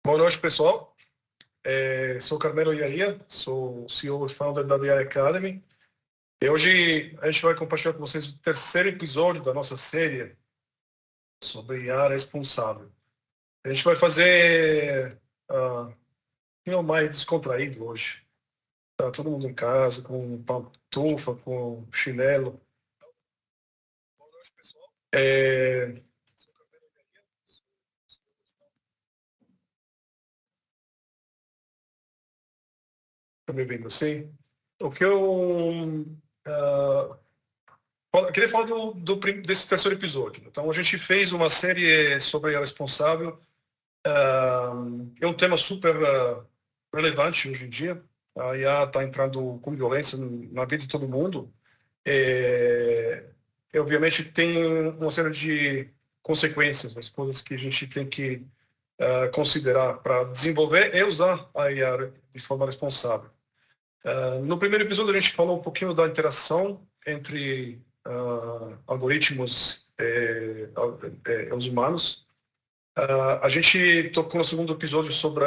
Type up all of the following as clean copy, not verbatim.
Boa noite, pessoal. Sou Carmelo Iaria, sou CEO e founder da The Academy. E hoje a gente vai compartilhar com vocês o terceiro episódio da nossa série sobre IA responsável. A gente vai fazer mais descontraído hoje. Tá todo mundo em casa, com pantufa, com chinelo. Boa noite, pessoal. Tá me vendo assim? O que eu queria falar desse terceiro episódio. Então, a gente fez uma série sobre a responsável. É um tema super relevante hoje em dia. A IA está entrando com violência na vida de todo mundo. E obviamente, tem uma série de consequências, as coisas que a gente tem que considerar para desenvolver e usar a IA de forma responsável. No primeiro episódio, a gente falou um pouquinho da interação entre algoritmos e os humanos. A gente tocou no segundo episódio sobre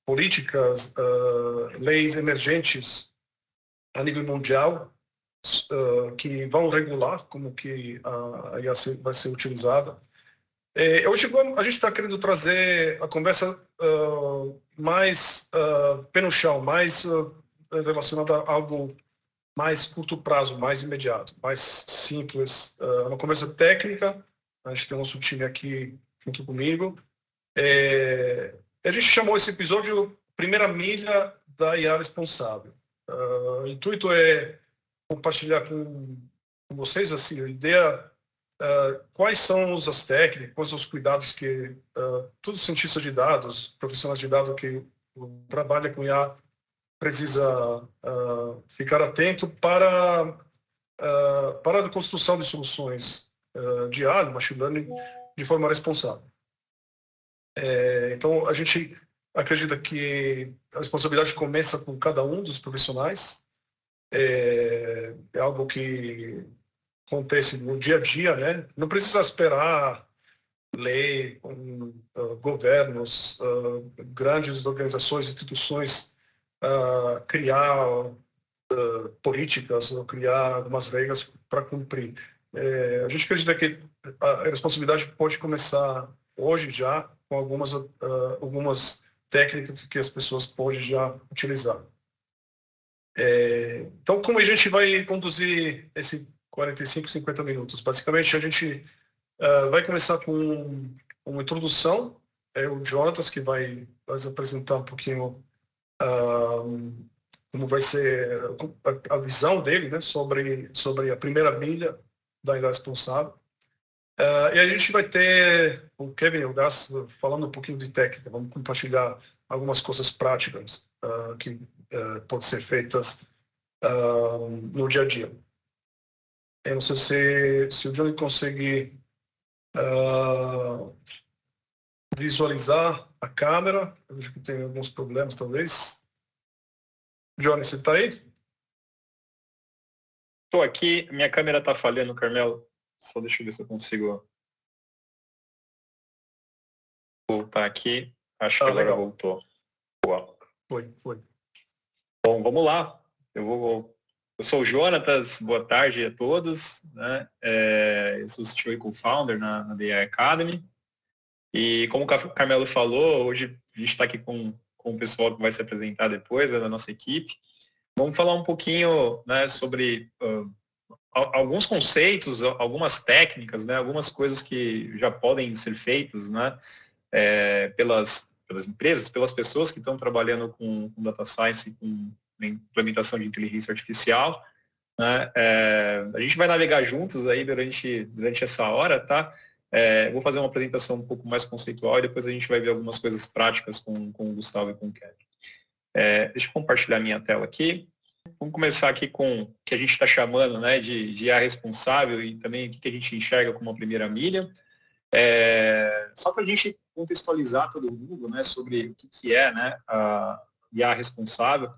políticas, leis emergentes a nível mundial que vão regular como que a IA vai ser utilizada. Hoje a gente está querendo trazer a conversa mais pé no chão, mais relacionada a algo mais curto prazo, mais imediato, mais simples. Uma conversa técnica. A gente tem o nosso time aqui junto comigo. A gente chamou esse episódio Primeira Milha da IA Responsável. O intuito é compartilhar com vocês assim, a ideia. Quais são as técnicas, quais são os cuidados que todo cientista de dados, profissionais de dados que trabalha com IA precisa ficar atento para a construção de soluções de IA, de machine learning, de forma responsável. Então, a gente acredita que a responsabilidade começa com cada um dos profissionais. É algo que acontece no dia a dia, né? Não precisa esperar lei, governos, grandes organizações, instituições criar políticas ou criar algumas regras para cumprir. A gente acredita que a responsabilidade pode começar hoje já com algumas técnicas que as pessoas podem já utilizar. Então, como a gente vai conduzir esse 45, 50 minutos? Basicamente, a gente vai começar com uma introdução. É o Jonatas que vai apresentar um pouquinho como vai ser a visão dele, né, sobre a primeira milha da IA responsável. E a gente vai ter o Kevin e o Gas falando um pouquinho de técnica. Vamos compartilhar algumas coisas práticas que podem ser feitas no dia a dia. Eu não sei se o Johnny consegue visualizar a câmera. Eu vejo que tem alguns problemas, talvez. Johnny, você está aí? Estou aqui. Minha câmera está falhando, Carmelo. Só deixa eu ver se eu consigo voltar aqui. Acho que agora legal. Voltou. Boa. Foi. Bom, vamos lá. Eu sou o Jonatas, boa tarde a todos. Né? Eu sou o CEO e co-founder na The Academy. E como o Carmelo falou, hoje a gente está aqui com o pessoal que vai se apresentar depois, da nossa equipe. Vamos falar um pouquinho, né, sobre alguns conceitos, algumas técnicas, né, algumas coisas que já podem ser feitas, né, pelas empresas, pelas pessoas que estão trabalhando com data science, com implementação de inteligência artificial. Né? A gente vai navegar juntos aí durante essa hora, tá? Vou fazer uma apresentação um pouco mais conceitual e depois a gente vai ver algumas coisas práticas com o Gustavo e com o Kevin. Deixa eu compartilhar minha tela aqui. Vamos começar aqui com o que a gente está chamando, né, de IA responsável e também o que a gente enxerga como a primeira milha. Só para a gente contextualizar todo mundo, né, sobre o que é, né, a IA responsável.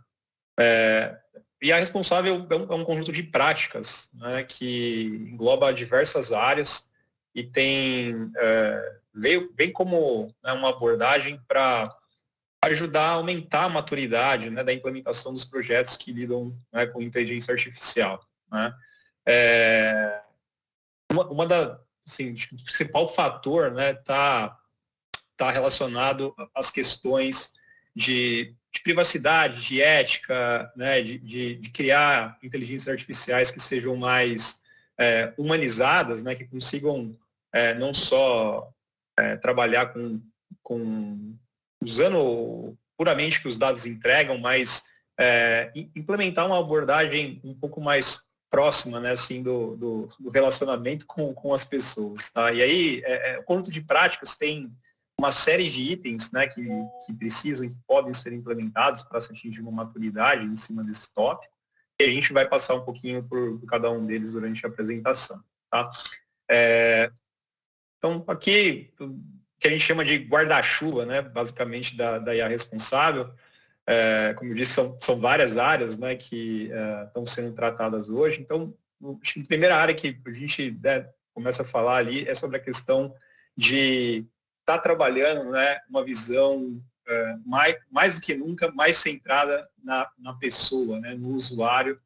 IA responsável é um conjunto de práticas, né, que engloba diversas áreas e tem vem como, né, uma abordagem para ajudar a aumentar a maturidade, né, da implementação dos projetos que lidam, né, com inteligência artificial, né? Uma da, assim, o principal fator, né, tá relacionado às questões de privacidade, de ética, né, de criar inteligências artificiais que sejam mais humanizadas, né, que consigam não só trabalhar com usando puramente o que os dados entregam, mas implementar uma abordagem um pouco mais próxima, né, assim, do relacionamento com as pessoas, tá? E aí, o conjunto de práticas tem uma série de itens, né, que precisam e que podem ser implementados para se atingir uma maturidade em cima desse tópico, e a gente vai passar um pouquinho por cada um deles durante a apresentação, tá? Então, aqui, o que a gente chama de guarda-chuva, né, basicamente da IA responsável, como eu disse, são várias áreas, né, que estão sendo tratadas hoje. Então, a primeira área que a gente, né, começa a falar ali é sobre a questão de estar trabalhando, né, uma visão mais do que nunca mais centrada na pessoa, né, no usuário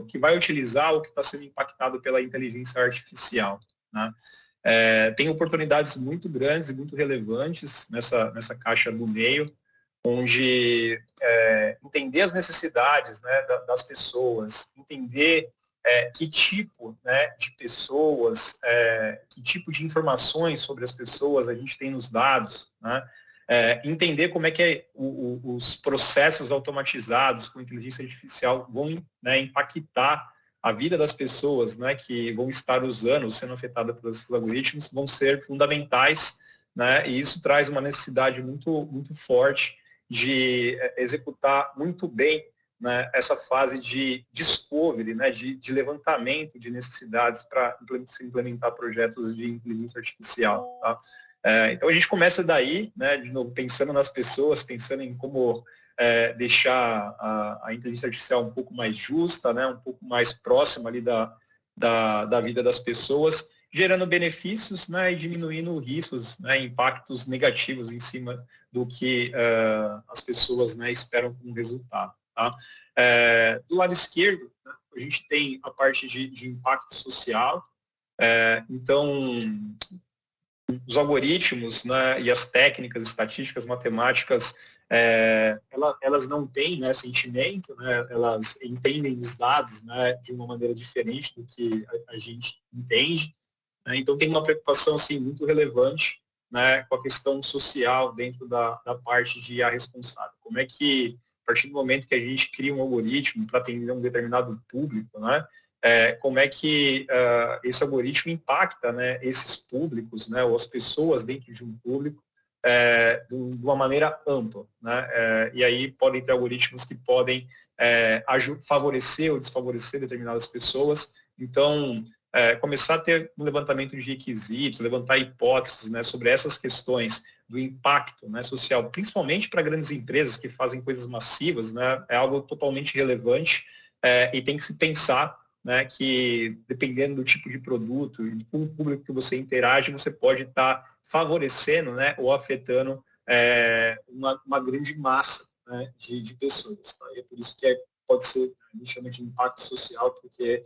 que vai utilizar ou que está sendo impactado pela inteligência artificial, né? Tem oportunidades muito grandes e muito relevantes nessa caixa do meio, onde entender as necessidades, né, das pessoas, entender que tipo, né, de pessoas, que tipo de informações sobre as pessoas a gente tem nos dados, né, entender como é que os processos automatizados com inteligência artificial vão, né, impactar a vida das pessoas, né, que vão estar usando, sendo afetadas por esses algoritmos, vão ser fundamentais, né, e isso traz uma necessidade muito, muito forte de executar muito bem, né, essa fase de discovery, né, de levantamento de necessidades para implementar projetos de inteligência artificial. Tá? Então a gente começa daí, né, de novo, pensando nas pessoas, pensando em como deixar a inteligência artificial um pouco mais justa, né, um pouco mais próxima ali da vida das pessoas, gerando benefícios, né, e diminuindo riscos, né, impactos negativos em cima do que as pessoas, né, esperam como resultado. Tá? Do lado esquerdo, né, a gente tem a parte de impacto social. Então, os algoritmos, né, e as técnicas estatísticas, matemáticas, elas não têm, né, sentimento, né, elas entendem os dados, né, de uma maneira diferente do que a gente entende. Né? Então, tem uma preocupação assim, muito relevante, né, com a questão social dentro da parte de IA responsável. Como é que, a partir do momento que a gente cria um algoritmo para atender um determinado público, né, como é que esse algoritmo impacta, né, esses públicos, né, ou as pessoas dentro de um público de uma maneira ampla. Né, e aí podem ter algoritmos que podem favorecer ou desfavorecer determinadas pessoas. Então, começar a ter um levantamento de requisitos, levantar hipóteses, né, sobre essas questões do impacto, né, social, principalmente para grandes empresas que fazem coisas massivas, né, é algo totalmente relevante e tem que se pensar, né, que dependendo do tipo de produto e com o público que você interage, você pode estar favorecendo, né, ou afetando uma grande massa, né, de pessoas. Tá? E é por isso que pode ser, a gente chama de impacto social, porque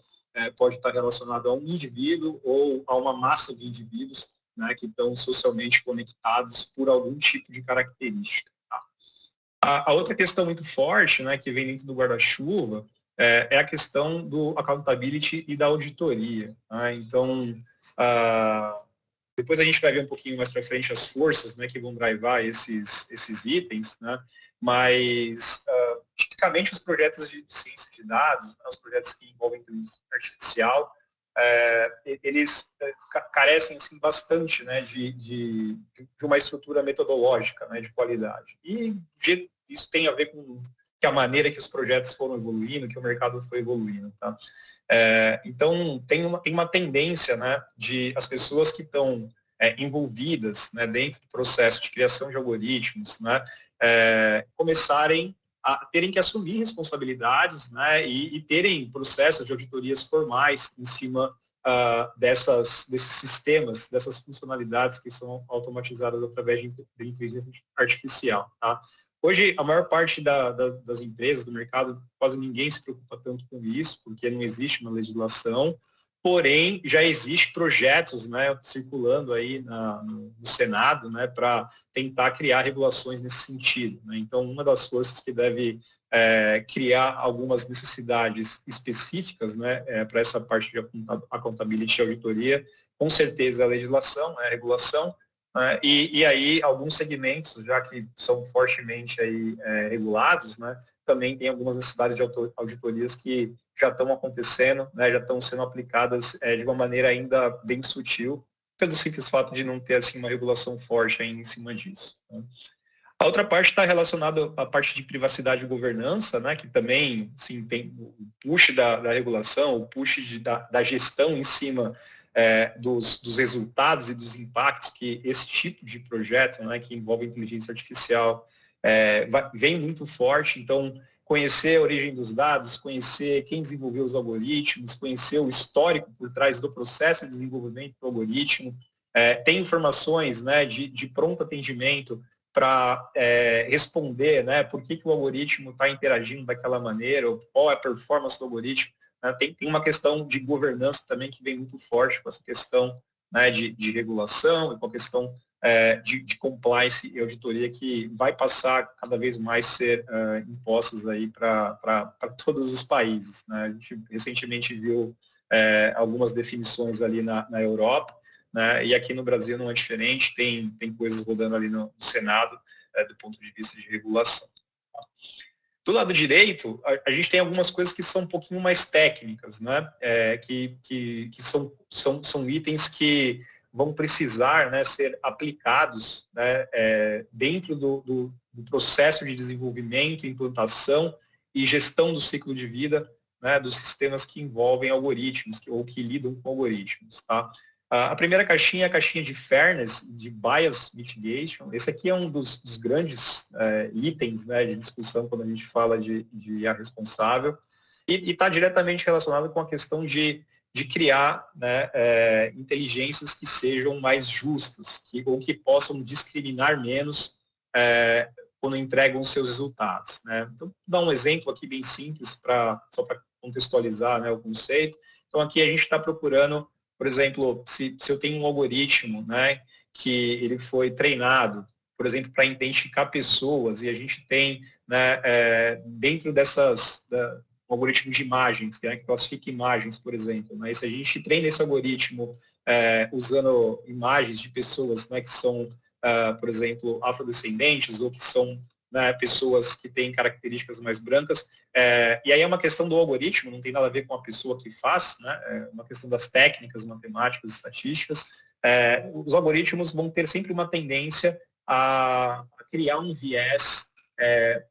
pode estar relacionado a um indivíduo ou a uma massa de indivíduos, né, que estão socialmente conectados por algum tipo de característica. Tá? A outra questão muito forte, né, que vem dentro do guarda-chuva é a questão do accountability e da auditoria. Tá? Então, depois a gente vai ver um pouquinho mais para frente as forças, né, que vão drivar esses itens, né, mas tipicamente os projetos de ciência de dados, os projetos que envolvem inteligência artificial, eles carecem assim, bastante, né, de uma estrutura metodológica, né, de qualidade. E isso tem a ver com a maneira que os projetos foram evoluindo, que o mercado foi evoluindo. Tá? Então, tem uma tendência, né, de as pessoas que estão envolvidas, né, dentro do processo de criação de algoritmos, né, começarem a terem que assumir responsabilidades, né, e terem processos de auditorias formais em cima desses sistemas, dessas funcionalidades que são automatizadas através de inteligência artificial. Tá? Hoje, a maior parte das empresas, do mercado, quase ninguém se preocupa tanto com isso, porque não existe uma legislação, porém, já existem projetos, né, circulando aí no Senado, né, para tentar criar regulações nesse sentido. Né? Então, uma das forças que deve criar algumas necessidades específicas, né, para essa parte de accountability e auditoria, com certeza a legislação, a regulação, e aí alguns segmentos, já que são fortemente aí, regulados, né, também tem algumas necessidades de auditorias que já estão acontecendo, né, já estão sendo aplicadas de uma maneira ainda bem sutil, pelo simples fato de não ter assim, uma regulação forte ainda em cima disso. Né. A outra parte está relacionada à parte de privacidade e governança, né, que também assim, tem o push da regulação, o push da gestão em cima dos resultados e dos impactos que esse tipo de projeto, né, que envolve inteligência artificial, vem muito forte. Então, conhecer a origem dos dados, conhecer quem desenvolveu os algoritmos, conhecer o histórico por trás do processo de desenvolvimento do algoritmo, tem informações, né, de pronto atendimento para responder, né, por que o algoritmo está interagindo daquela maneira, ou qual é a performance do algoritmo. Tem uma questão de governança também que vem muito forte com essa questão, né, de regulação e com a questão de compliance e auditoria que vai passar cada vez mais ser impostas aí para todos os países. Né? A gente recentemente viu algumas definições ali na Europa, né? E aqui no Brasil não é diferente, tem coisas rodando ali no Senado do ponto de vista de regulação. Do lado direito, a gente tem algumas coisas que são um pouquinho mais técnicas, né? Que são itens que vão precisar, né, ser aplicados, né, dentro do processo de desenvolvimento, implantação e gestão do ciclo de vida, né, dos sistemas que envolvem algoritmos ou que lidam com algoritmos. Tá? A primeira caixinha é a caixinha de fairness, de bias mitigation. Esse aqui é um dos grandes itens, né, de discussão quando a gente fala de IA responsável e está diretamente relacionado com a questão de criar, né, inteligências que sejam mais justas ou que possam discriminar menos quando entregam os seus resultados. Né? Então, vou dar um exemplo aqui bem simples, só para contextualizar, né, o conceito. Então, aqui a gente está procurando, por exemplo, se eu tenho um algoritmo, né, que ele foi treinado, por exemplo, para identificar pessoas, e a gente tem, né, dentro um algoritmo de imagens, né, que classifica imagens, por exemplo. Né, e se a gente treina esse algoritmo usando imagens de pessoas, né, que são, por exemplo, afrodescendentes ou que são, né, pessoas que têm características mais brancas, e aí é uma questão do algoritmo, não tem nada a ver com a pessoa que faz, né, é uma questão das técnicas matemáticas, estatísticas. Os algoritmos vão ter sempre uma tendência a criar um viés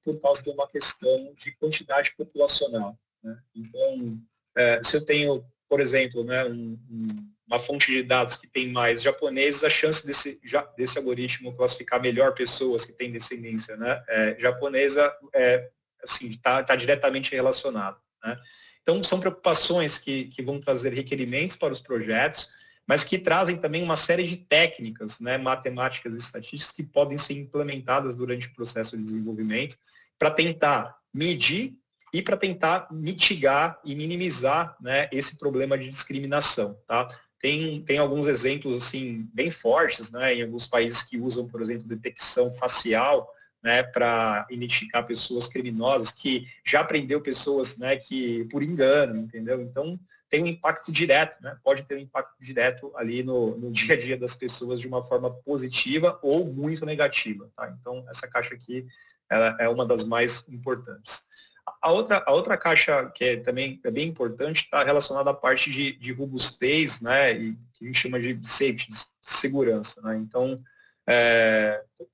por causa de uma questão de quantidade populacional. Né? Então, se eu tenho, por exemplo, né, uma fonte de dados que tem mais japoneses, a chance desse algoritmo classificar melhor pessoas que têm descendência, né, japonesa assim, está diretamente relacionado. Né? Então, são preocupações que vão trazer requerimentos para os projetos, mas que trazem também uma série de técnicas, né, matemáticas e estatísticas que podem ser implementadas durante o processo de desenvolvimento para tentar medir e para tentar mitigar e minimizar, né, esse problema de discriminação. Tá? Tem alguns exemplos assim, bem fortes, né, em alguns países que usam, por exemplo, detecção facial, né, para identificar pessoas criminosas, que já prendeu pessoas, né, que por engano, entendeu? Então, tem um impacto direto, né? Pode ter um impacto direto ali no dia a dia das pessoas de uma forma positiva ou muito negativa. Tá? Então, essa caixa aqui ela é uma das mais importantes. A outra caixa que também é bem importante está relacionada à parte de robustez, né? E que a gente chama de safety, de segurança. Né? Então,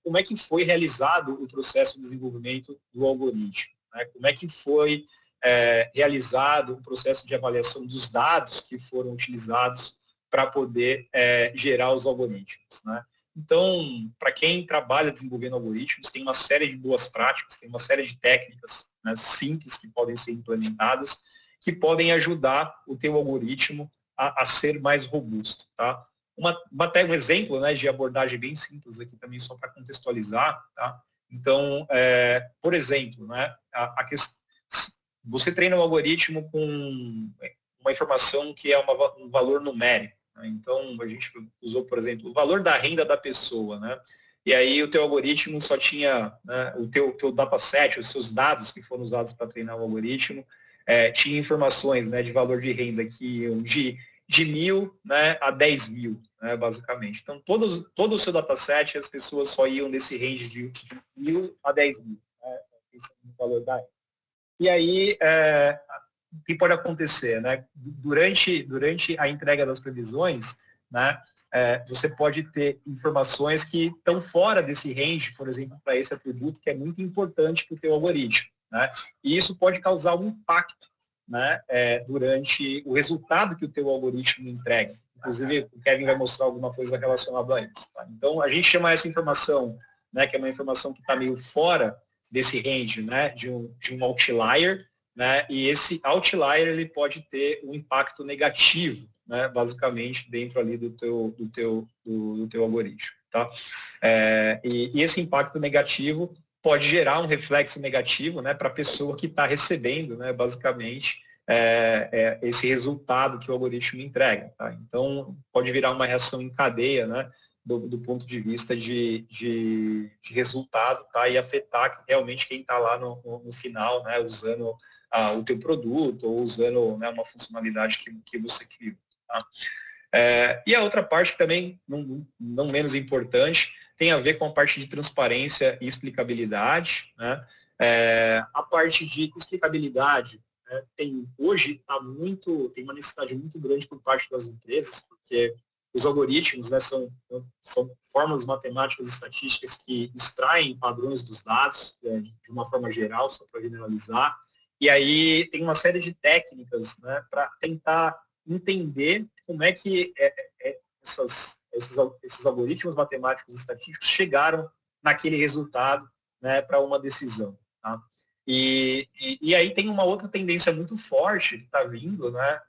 como é que foi realizado o processo de desenvolvimento do algoritmo? Né? Como é que foi realizado o processo de avaliação dos dados que foram utilizados para poder gerar os algoritmos? Né? Então, para quem trabalha desenvolvendo algoritmos, tem uma série de boas práticas, tem uma série de técnicas, né, simples que podem ser implementadas, que podem ajudar o teu algoritmo a ser mais robusto. Tá? Até um exemplo, né, de abordagem bem simples aqui também, só para contextualizar. Tá? Então, por exemplo, né, você treina o algoritmo com uma informação que é um valor numérico. Né? Então, a gente usou, por exemplo, o valor da renda da pessoa. Né? E aí o teu algoritmo só tinha, né, o teu dataset, os seus dados que foram usados para treinar o algoritmo, tinha informações, né, de valor de renda que iam de 1.000, né, a 10.000, né, basicamente. Então, todo o seu dataset, as pessoas só iam nesse range de 1.000 a 10.000, né, esse é o valor da renda. E aí, o que pode acontecer? Né? Durante a entrega das previsões, né, você pode ter informações que estão fora desse range, por exemplo, para esse atributo, que é muito importante para o teu algoritmo. Né? E isso pode causar um impacto, né, durante o resultado que o teu algoritmo entrega. Inclusive, o Kevin vai mostrar alguma coisa relacionada a isso. Tá? Então, a gente chama essa informação, né, que é uma informação que está meio fora desse range, né, de um outlier, né, e esse outlier ele pode ter um impacto negativo, né, basicamente dentro ali do teu algoritmo. Tá? E esse impacto negativo pode gerar um reflexo negativo, né, para a pessoa que está recebendo, né, basicamente, esse resultado que o algoritmo entrega. Tá? Então, pode virar uma reação em cadeia, né, do ponto de vista de resultado, tá? E afetar realmente quem está lá no final, né, usando o teu produto ou usando, né, uma funcionalidade que você criou. Tá? E a outra parte também, não menos importante, tem a ver com a parte de transparência e explicabilidade. Né? A parte de explicabilidade, né, hoje tem uma necessidade muito grande por parte das empresas, porque os algoritmos, né, são formas matemáticas e estatísticas que extraem padrões dos dados, de uma forma geral, só para generalizar, e aí tem uma série de técnicas, né, para tentar entender como é que esses algoritmos matemáticos e estatísticos chegaram naquele resultado, né, para uma decisão. Tá? E aí tem uma outra tendência muito forte que está vindo, né,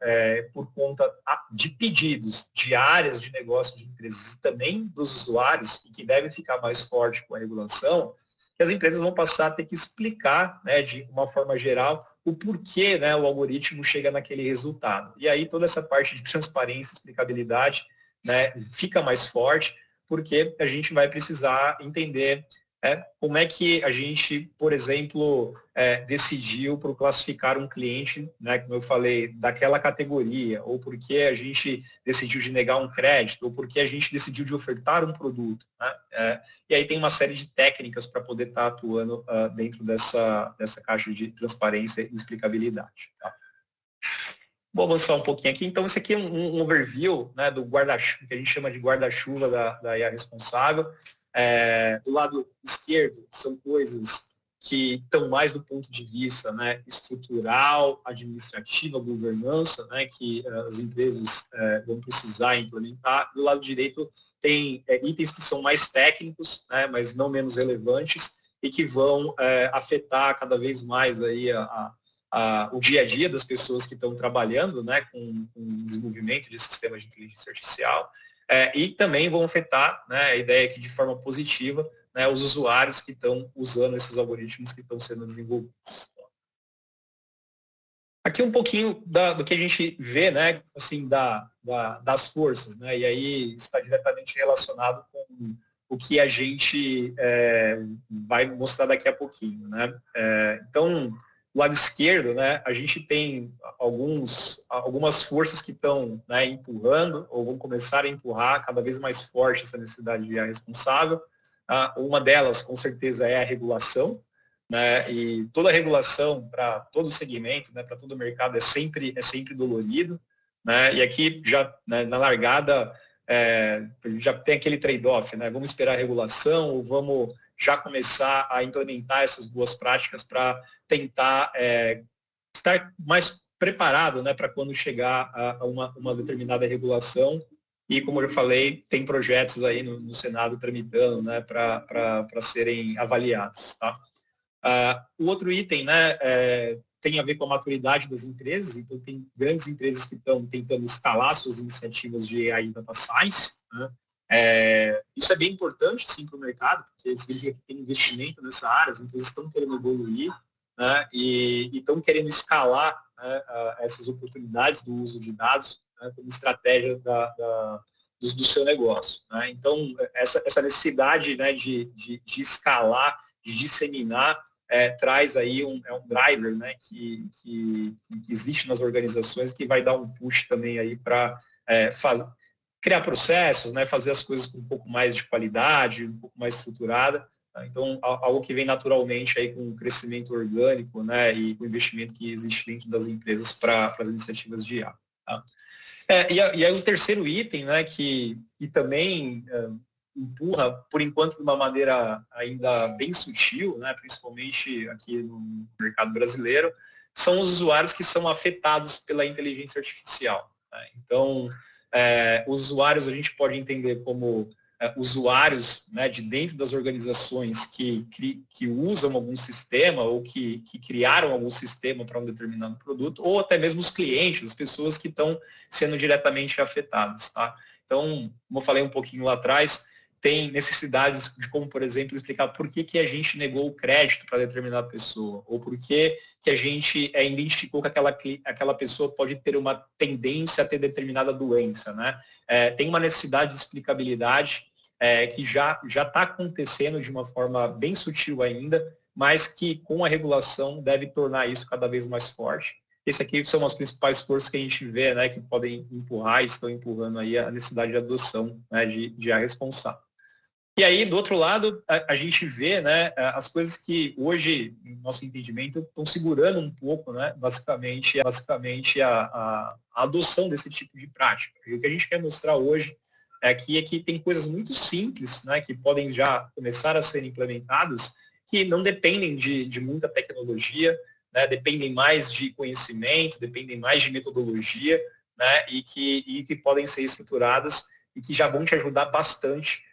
por conta de pedidos de áreas de negócio de empresas e também dos usuários, e que deve ficar mais forte com a regulação, que as empresas vão passar a ter que explicar, né, de uma forma geral, o porquê, né, o algoritmo chega naquele resultado. E aí toda essa parte de transparência e explicabilidade, né, fica mais forte, porque a gente vai precisar entender como é que a gente, por exemplo, decidiu por classificar um cliente, né, como eu falei, daquela categoria, ou porque a gente decidiu de negar um crédito, ou porque a gente decidiu de ofertar um produto. Né? E aí tem uma série de técnicas para poder estar atuando dentro dessa caixa de transparência e explicabilidade. Tá? Vou avançar um pouquinho aqui. Então, esse aqui é um overview, né, do guarda-chuva, que a gente chama de guarda-chuva da IA responsável. Do lado esquerdo, são coisas que estão mais do ponto de vista, né, estrutural, administrativa, governança, né, que as empresas vão precisar implementar. Do lado direito, tem itens que são mais técnicos, né, mas não menos relevantes, e que vão afetar cada vez mais aí o dia a dia das pessoas que estão trabalhando, né, com o desenvolvimento de sistemas de inteligência artificial. E também vão afetar, né, a ideia que de forma positiva, né, os usuários que estão usando esses algoritmos que estão sendo desenvolvidos. Aqui um pouquinho do que a gente vê, né, assim, das forças, né, e aí está diretamente relacionado com o que a gente vai mostrar daqui a pouquinho. Né? Então, do lado esquerdo, né, a gente tem algumas forças que estão, né, empurrando, ou vão começar a empurrar cada vez mais forte essa necessidade de IA responsável. Uma delas, com certeza, é a regulação. Né, e toda regulação para todo segmento, né, para todo o mercado é sempre dolorido. Né, e aqui, já, né, na largada, já tem aquele trade-off. Né, vamos esperar a regulação ou vamos já começar a implementar essas boas práticas para tentar estar mais preparado, né, para quando chegar a uma determinada regulação. E, como eu falei, tem projetos aí no Senado tramitando, né, para serem avaliados. Tá? O outro item, né, tem a ver com a maturidade das empresas, então tem grandes empresas que estão tentando escalar suas iniciativas de AI e Data Science, né? Isso é bem importante, sim, para o mercado, porque significa que tem investimento nessa área, as empresas estão querendo evoluir, né? E estão querendo escalar, né, essas oportunidades do uso de dados, né, como estratégia do seu negócio, né? Então, essa necessidade, né, de escalar, de disseminar, traz aí um driver, né, que existe nas organizações, que vai dar um push também aí para criar processos, né, fazer as coisas com um pouco mais de qualidade, um pouco mais estruturada. Tá? Então, algo que vem naturalmente aí com o crescimento orgânico, né, e com o investimento que existe dentro das empresas para as iniciativas de IA. Tá? E aí o terceiro item, né, que também empurra, por enquanto, de uma maneira ainda bem sutil, né, principalmente aqui no mercado brasileiro, são os usuários que são afetados pela inteligência artificial. Né? Então, os usuários a gente pode entender como usuários, né, de dentro das organizações que usam algum sistema ou que criaram algum sistema para um determinado produto, ou até mesmo os clientes, as pessoas que estão sendo diretamente afetadas. Tá? Então, como eu falei um pouquinho lá atrás, tem necessidades de como, por exemplo, explicar por que a gente negou o crédito para determinada pessoa, ou por que a gente identificou que aquela pessoa pode ter uma tendência a ter determinada doença. Né? Tem uma necessidade de explicabilidade que já está acontecendo de uma forma bem sutil ainda, mas que com a regulação deve tornar isso cada vez mais forte. Esse aqui são as principais forças que a gente vê, né, que podem empurrar e estão empurrando aí a necessidade de adoção, né, de IA responsável. E aí, do outro lado, a gente vê, né, as coisas que hoje, no nosso entendimento, estão segurando um pouco, né, basicamente a adoção desse tipo de prática. E o que a gente quer mostrar hoje aqui é que tem coisas muito simples, né, que podem já começar a ser implementadas, que não dependem de muita tecnologia, né, dependem mais de conhecimento, dependem mais de metodologia, né, e que podem ser estruturadas e que já vão te ajudar bastante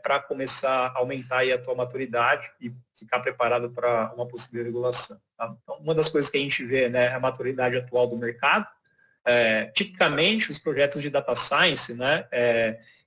para começar a aumentar aí a tua maturidade e ficar preparado para uma possível regulação. Tá? Então, uma das coisas que a gente vê, né, é a maturidade atual do mercado. Tipicamente, os projetos de data science, né,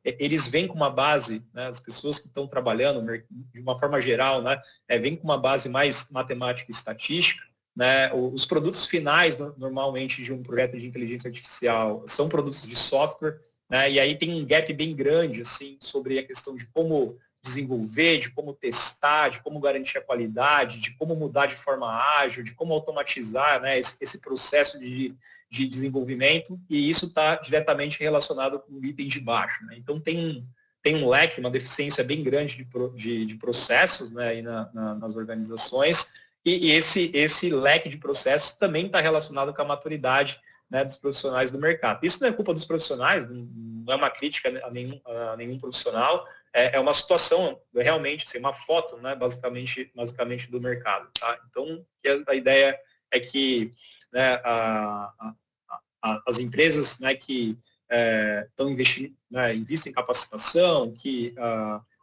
eles vêm com uma base, né, as pessoas que estão trabalhando de uma forma geral, né, vêm com uma base mais matemática e estatística. Né, os produtos finais, normalmente, de um projeto de inteligência artificial são produtos de software, né, e aí tem um gap bem grande assim, sobre a questão de como desenvolver, de como testar, de como garantir a qualidade, de como mudar de forma ágil, de como automatizar, né, esse processo de desenvolvimento, e isso está diretamente relacionado com o item de baixo. Né? Então tem um leque, uma deficiência bem grande de processos, né, aí nas organizações, e esse leque de processos também está relacionado com a maturidade, né, dos profissionais do mercado. Isso não é culpa dos profissionais, não é uma crítica a nenhum profissional, é uma situação realmente, assim, uma foto, né, basicamente do mercado. Tá? Então, a ideia é que, né, as empresas, né, que estão investindo, né, investem em capacitação, que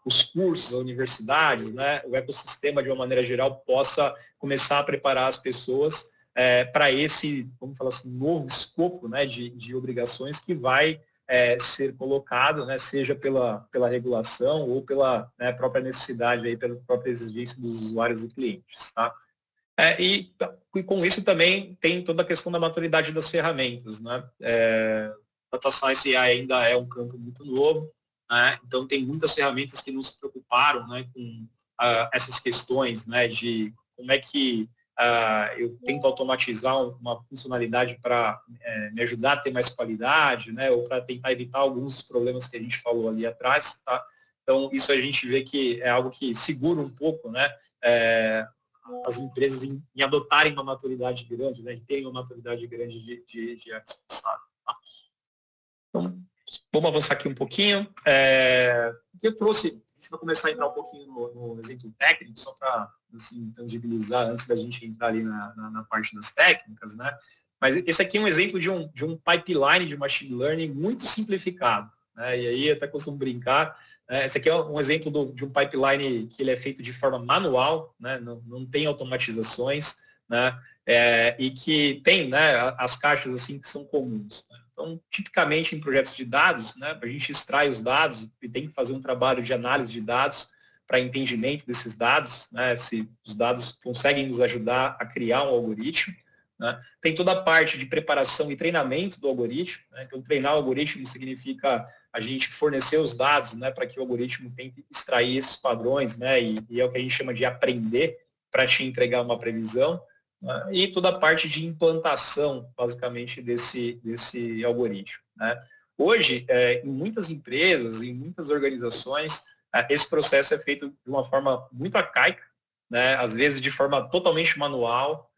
os cursos, as universidades, né, o ecossistema, de uma maneira geral, possa começar a preparar as pessoas para esse, vamos falar assim, novo escopo, né, de obrigações que vai ser colocado, né, seja pela regulação ou pela, né, própria necessidade, aí, pela própria exigência dos usuários e clientes. Tá? E com isso também tem toda a questão da maturidade das ferramentas. Né? Data Science ainda é um campo muito novo, né? Então tem muitas ferramentas que não se preocuparam, né, com essas questões, né, de como é que eu tento automatizar uma funcionalidade para me ajudar a ter mais qualidade, né, ou para tentar evitar alguns dos problemas que a gente falou ali atrás. Tá? Então, isso a gente vê que é algo que segura um pouco, né, as empresas em adotarem uma maturidade grande, né, de terem uma maturidade grande de responsável. Tá? Então, vamos avançar aqui um pouquinho. Eu trouxe, a gente vai começar a entrar um pouquinho no exemplo técnico, só para assim, tangibilizar antes da gente entrar ali na parte das técnicas, né? Mas esse aqui é um exemplo de um pipeline de machine learning muito simplificado, né? E aí eu até costumo brincar. Esse aqui é um exemplo de um pipeline que ele é feito de forma manual, né? Não tem automatizações, né? E que tem, né, as caixas assim que são comuns, né? Então, tipicamente em projetos de dados, né, a gente extrai os dados e tem que fazer um trabalho de análise de dados para entendimento desses dados, né, se os dados conseguem nos ajudar a criar um algoritmo, né? Tem toda a parte de preparação e treinamento do algoritmo, né? Então, treinar o algoritmo significa a gente fornecer os dados, né, para que o algoritmo tente extrair esses padrões, né, e é o que a gente chama de aprender para te entregar uma previsão, né, e toda a parte de implantação, basicamente, desse algoritmo, né. Hoje, em muitas empresas, em muitas organizações, esse processo é feito de uma forma muito arcaica, né, às vezes de forma totalmente manual,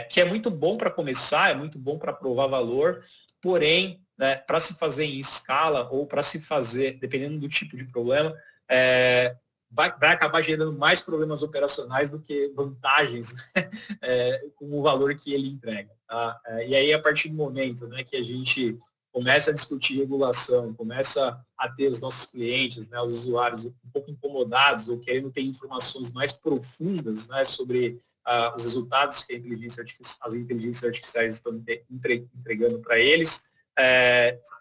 que é muito bom para começar, é muito bom para provar valor, porém, né, para se fazer em escala ou para se fazer, dependendo do tipo de problema, vai acabar gerando mais problemas operacionais do que vantagens, né, com o valor que ele entrega. Tá? E aí, a partir do momento, né, que a gente começa a discutir regulação, começa a ter os nossos clientes, né, os usuários um pouco incomodados ou querendo ter informações mais profundas, né, sobre os resultados que as inteligências artificiais estão entregando para eles,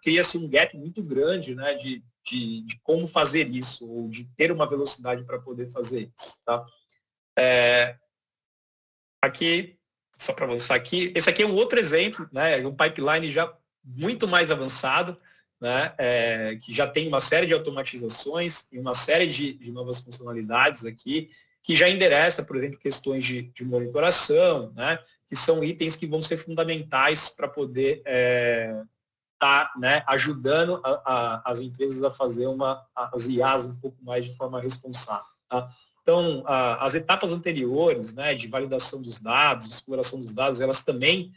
cria-se um gap muito grande, né, de como fazer isso, ou de ter uma velocidade para poder fazer isso. Tá? Aqui, só para avançar aqui, esse aqui é um outro exemplo, né, um pipeline já muito mais avançado, né, que já tem uma série de automatizações e uma série de novas funcionalidades aqui, que já endereça, por exemplo, questões de monitoração, né, que são itens que vão ser fundamentais para poder estar, né, ajudando as empresas a fazer as IAs um pouco mais de forma responsável. Tá? Então, as etapas anteriores, né, de validação dos dados, de exploração dos dados, elas também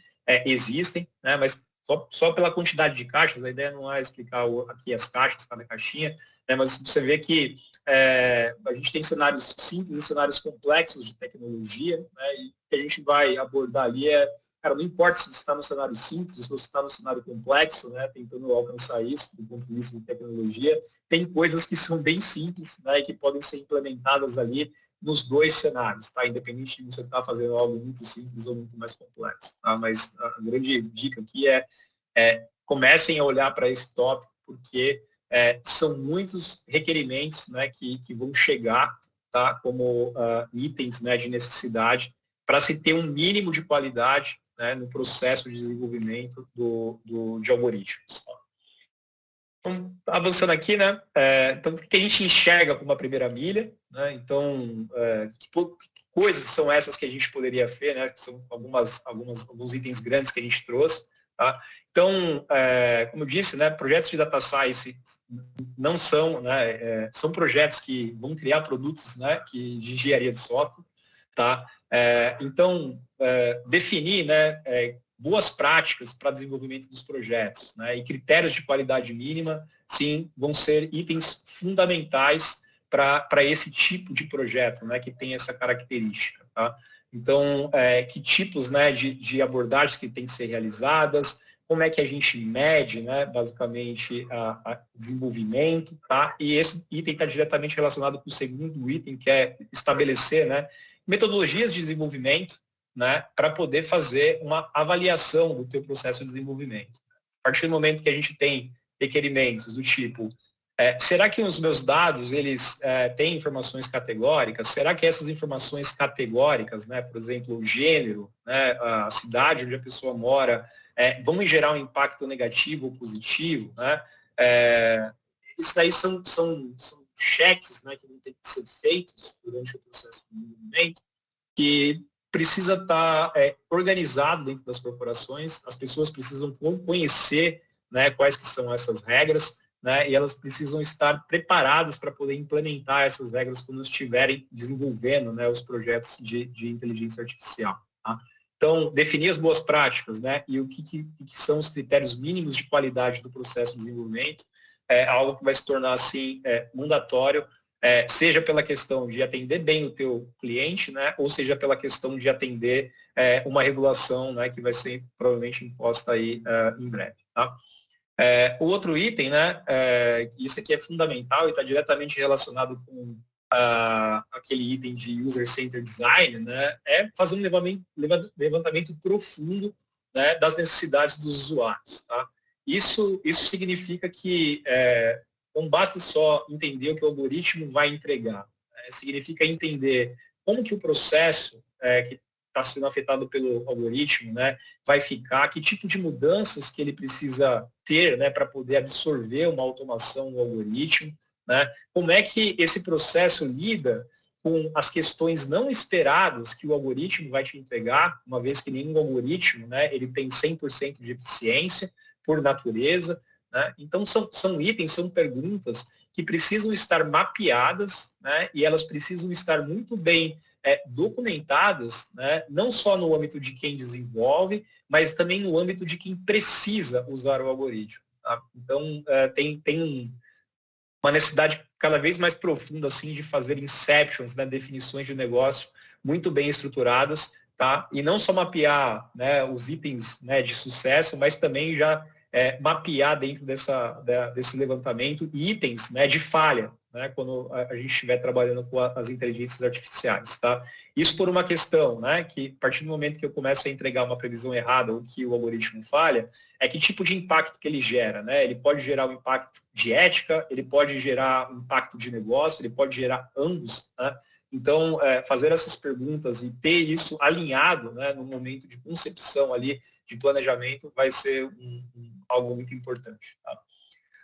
existem, né, mas só pela quantidade de caixas, a ideia não é explicar aqui as caixas, está na caixinha, né, mas você vê que a gente tem cenários simples e cenários complexos de tecnologia, né, e o que a gente vai abordar ali cara, não importa se você está no cenário simples, se você está no cenário complexo, né, tentando alcançar isso do ponto de vista de tecnologia, tem coisas que são bem simples, né, e que podem ser implementadas ali nos dois cenários, tá? Independente de você estar fazendo algo muito simples ou muito mais complexo. Tá? Mas a grande dica aqui comecem a olhar para esse tópico, porque são muitos requerimentos, né, que vão chegar, tá, como itens, né, de necessidade para se ter um mínimo de qualidade, né, no processo de desenvolvimento de algoritmos. Então, avançando aqui, né, então, o que a gente enxerga como uma primeira milha? Né, então, que coisas são essas que a gente poderia ver, né, que são alguns itens grandes que a gente trouxe. Tá? Então, como eu disse, né, projetos de data science não são, né, são projetos que vão criar produtos, né, de engenharia de software. Tá? Então, definir, né, boas práticas para desenvolvimento dos projetos, né, e critérios de qualidade mínima, sim, vão ser itens fundamentais para esse tipo de projeto, né, que tem essa característica. Tá? Então, que tipos, né, de abordagens que têm que ser realizadas, como é que a gente mede, né, basicamente, a desenvolvimento, tá? E esse item está diretamente relacionado com o segundo item, que é estabelecer, né, metodologias de desenvolvimento, né, para poder fazer uma avaliação do teu processo de desenvolvimento. A partir do momento que a gente tem requerimentos do tipo, será que os meus dados eles têm informações categóricas? Será que essas informações categóricas, né, por exemplo, o gênero, né, a cidade onde a pessoa mora, vão me gerar um impacto negativo ou positivo? Né? Isso daí são cheques, né, que vão ter que ser feitos durante o processo de desenvolvimento, que precisa estar organizado dentro das corporações, as pessoas precisam conhecer, né, quais que são essas regras, né, e elas precisam estar preparadas para poder implementar essas regras quando estiverem desenvolvendo, né, os projetos de inteligência artificial. Tá? Então, definir as boas práticas, né, e o que são os critérios mínimos de qualidade do processo de desenvolvimento, é algo que vai se tornar assim mandatório, seja pela questão de atender bem o teu cliente, né, ou seja pela questão de atender uma regulação, né, que vai ser provavelmente imposta aí em breve. Tá? O outro item, né, isso aqui é fundamental e está diretamente relacionado com aquele item de User-Centered Design, né, é fazer um levantamento profundo, né, das necessidades dos usuários. Tá? Isso significa que não basta só entender o que o algoritmo vai entregar. Significa entender como que o processo que está sendo afetado pelo algoritmo, né, vai ficar, que tipo de mudanças que ele precisa ter, né, para poder absorver uma automação no algoritmo, né, como é que esse processo lida com as questões não esperadas que o algoritmo vai te entregar, uma vez que nenhum algoritmo, né, ele tem 100% de eficiência por natureza, né? Então são itens, são perguntas que precisam estar mapeadas, né, e elas precisam estar muito bem documentadas, né, não só no âmbito de quem desenvolve, mas também no âmbito de quem precisa usar o algoritmo. Tá? Então, tem uma necessidade cada vez mais profunda assim, de fazer inceptions, né, definições de negócio muito bem estruturadas, tá? E não só mapear, né, os itens, né, de sucesso, mas também já mapear dentro desse levantamento itens, né, de falha, né, quando a gente estiver trabalhando com as inteligências artificiais. Tá? Isso por uma questão, né, que a partir do momento que eu começo a entregar uma previsão errada ou que o algoritmo falha, é que tipo de impacto que ele gera. Né? Ele pode gerar um impacto de ética, ele pode gerar um impacto de negócio, ele pode gerar ambos. Né? Então, fazer essas perguntas e ter isso alinhado, né, no momento de concepção ali, de planejamento, vai ser algo muito importante. Tá?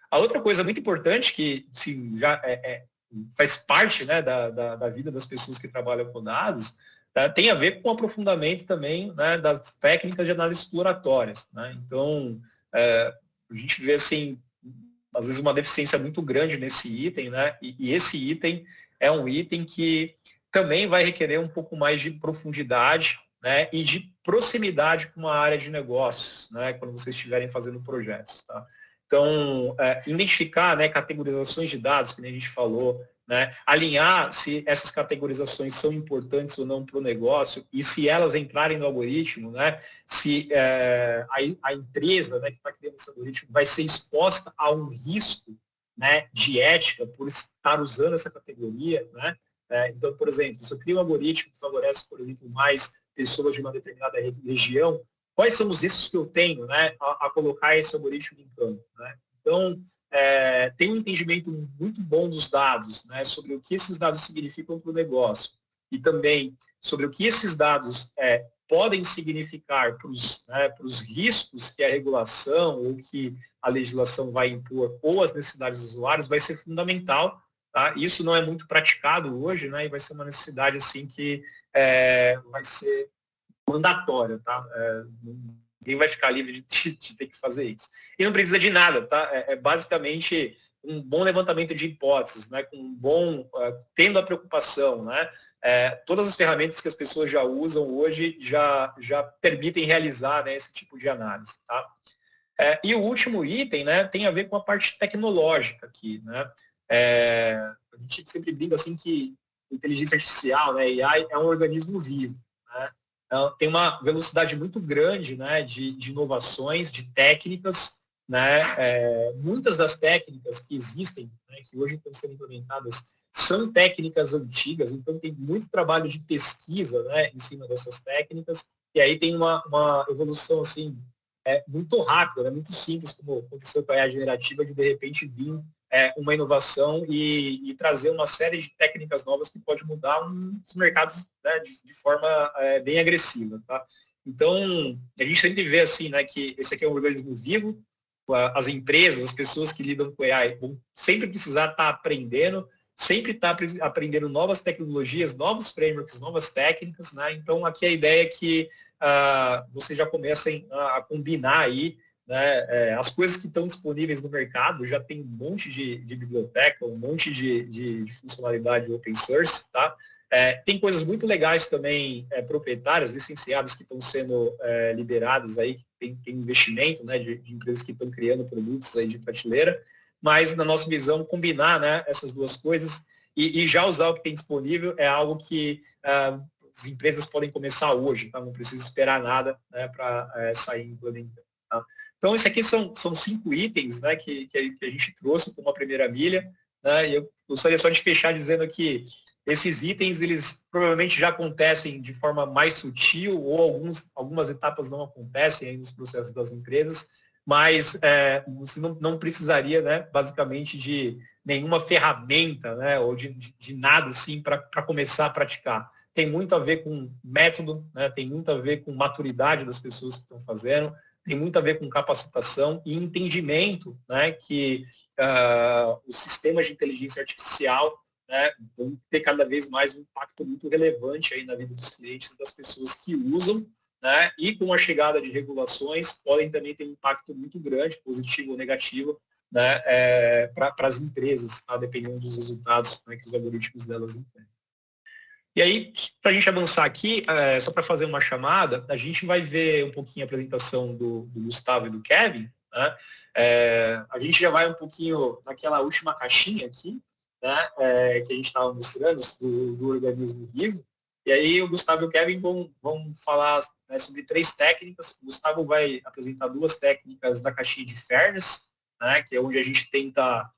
A outra coisa muito importante, que sim, já faz parte, né, da vida das pessoas que trabalham com dados, tá, tem a ver com o aprofundamento também, né, das técnicas de análise exploratórias. Né? Então, a gente vê, assim, às vezes uma deficiência muito grande nesse item, né? E esse item é um item que também vai requerer um pouco mais de profundidade, né, e de proximidade com uma área de negócios, né, quando vocês estiverem fazendo projetos. Tá? Então, identificar, né, categorizações de dados, que nem a gente falou, né, alinhar se essas categorizações são importantes ou não para o negócio e se elas entrarem no algoritmo, né, se a empresa, né, que está criando esse algoritmo vai ser exposta a um risco, né, de ética por estar usando essa categoria. Né? Então, por exemplo, se eu crio um algoritmo que favorece, por exemplo, mais pessoas de uma determinada região, quais são os riscos que eu tenho, né, a colocar esse algoritmo em campo? Né? Então, tem um entendimento muito bom dos dados, né, sobre o que esses dados significam para o negócio e também sobre o que esses dados podem significar para os riscos que a regulação ou que a legislação vai impor ou as necessidades dos usuários, vai ser fundamental. Tá? Isso não é muito praticado hoje, né, e vai ser uma necessidade assim, que vai ser mandatória. Tá? Ninguém vai ficar livre de ter que fazer isso. E não precisa de nada, tá? Basicamente um bom levantamento de hipóteses, né? Com um bom, tendo a preocupação, né? Todas as ferramentas que as pessoas já usam hoje já permitem realizar, né, esse tipo de análise. Tá? E o último item, né, tem a ver com a parte tecnológica aqui. Né? A gente sempre brinca assim que inteligência artificial, né, AI, é um organismo vivo. Né? Então, tem uma velocidade muito grande, né, de inovações, de técnicas. Né? Muitas das técnicas que existem, né, que hoje estão sendo implementadas, são técnicas antigas, então tem muito trabalho de pesquisa, né, em cima dessas técnicas, e aí tem uma evolução assim, muito rápida, né, muito simples, como aconteceu com a IA generativa, de repente vir uma inovação e trazer uma série de técnicas novas que pode mudar os mercados, né, de forma bem agressiva. Tá? Então, a gente sempre vê assim, né, que esse aqui é um organismo vivo, as empresas, as pessoas que lidam com AI vão sempre precisar estar aprendendo, sempre estar aprendendo novas tecnologias, novos frameworks, novas técnicas. Né? Então, aqui a ideia é que vocês já comecem a combinar aí, né, as coisas que estão disponíveis no mercado. Já tem um monte de biblioteca, um monte de funcionalidade open source. Tá? Tem coisas muito legais também, proprietárias, licenciadas, que estão sendo liberadas aí, tem investimento, né, de empresas que estão criando produtos aí de prateleira, mas na nossa visão, combinar, né, essas duas coisas e já usar o que tem disponível é algo que as empresas podem começar hoje, tá? Não precisa esperar nada, né, para sair implementando. Tá? Então, isso aqui são 5 itens, né, que a gente trouxe como uma primeira milha. né? E eu gostaria só de fechar dizendo que esses itens, eles provavelmente já acontecem de forma mais sutil, ou algumas etapas não acontecem aí nos processos das empresas, mas você não precisaria, né, basicamente, de nenhuma ferramenta, né, ou de nada assim para começar a praticar. Tem muito a ver com método, né, tem muito a ver com maturidade das pessoas que estão fazendo, tem muito a ver com capacitação e entendimento, né, que os sistemas de inteligência artificial, né, vão ter cada vez mais um impacto muito relevante aí na vida dos clientes, das pessoas que usam, né, e com a chegada de regulações podem também ter um impacto muito grande, positivo ou negativo, né, para as empresas, tá, dependendo dos resultados, né, que os algoritmos delas entregam. E aí, para a gente avançar aqui, só para fazer uma chamada, a gente vai ver um pouquinho a apresentação do Gustavo e do Kevin, né? A gente já vai um pouquinho naquela última caixinha aqui, né, que a gente estava mostrando, do organismo vivo. E aí o Gustavo e o Kevin vão falar, né, sobre 3 técnicas. O Gustavo vai apresentar 2 técnicas da caixinha de fairness, né, que é onde a gente tenta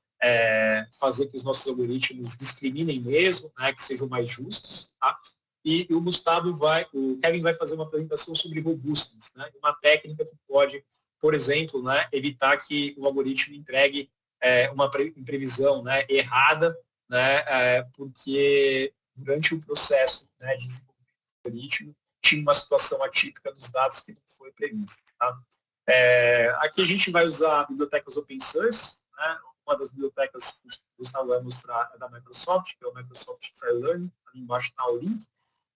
fazer que os nossos algoritmos discriminem mesmo, né, que sejam mais justos. Tá? E o Kevin vai fazer uma apresentação sobre robustness, né, uma técnica que pode, por exemplo, né, evitar que o algoritmo entregue uma previsão, né, errada, né, porque durante o processo, né, de desenvolvimento do algoritmo tinha uma situação atípica dos dados que não foi prevista. Tá? Aqui a gente vai usar bibliotecas open source, né, uma das bibliotecas que o Gustavo vai mostrar é da Microsoft, que é o Microsoft Fair Learning, ali embaixo está o link.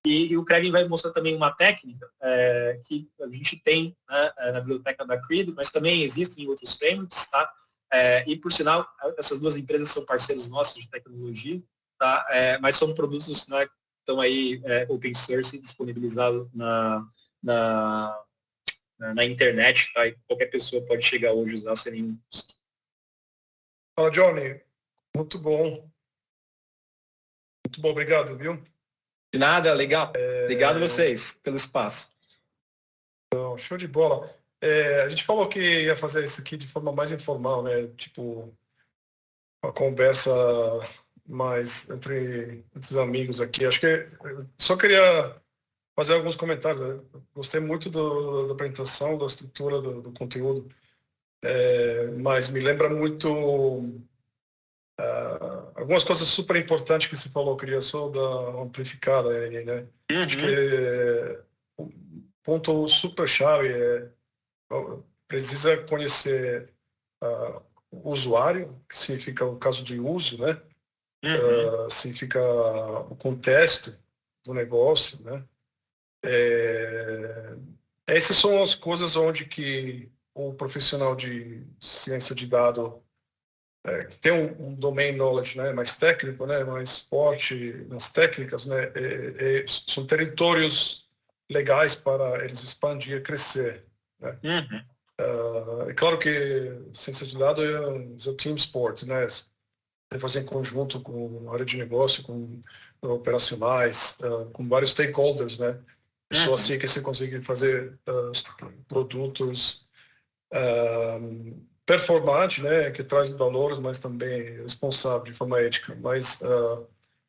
E o Kevin vai mostrar também uma técnica que a gente tem, né, na biblioteca da Credo, mas também existem em outros frameworks, tá? E, por sinal, essas 2 empresas são parceiros nossos de tecnologia, tá? Mas são produtos, né, que estão aí open source disponibilizados na internet, tá? E qualquer pessoa pode chegar hoje a usar sem nenhum custo. Fala, Johnny. Muito bom. Muito bom, obrigado, viu? De nada, legal. Obrigado a vocês pelo espaço. Então, show de bola. A gente falou que ia fazer isso aqui de forma mais informal, né? Tipo, uma conversa mais entre os amigos aqui. Acho que só queria fazer alguns comentários. Né? Gostei muito da apresentação, da estrutura do conteúdo, mas me lembra muito algumas coisas super importantes que você falou. Queria só dar uma amplificada aí, né? Uhum. Acho que o ponto super chave precisa conhecer o usuário, que significa o caso de uso, né? Uhum. Significa o contexto do negócio, né? Essas são as coisas onde que o profissional de ciência de dados que tem um domain knowledge, né, mais técnico, né, mais forte nas técnicas, né, são territórios legais para eles expandir e crescer. Né? Uhum. É claro que ciência de dados é o team sport, né? Tem que fazer em conjunto com a área de negócio, com operacionais, com vários stakeholders, né? Só assim que você consegue fazer produtos performante, né? Que traz valores, mas também responsável de forma ética. Mas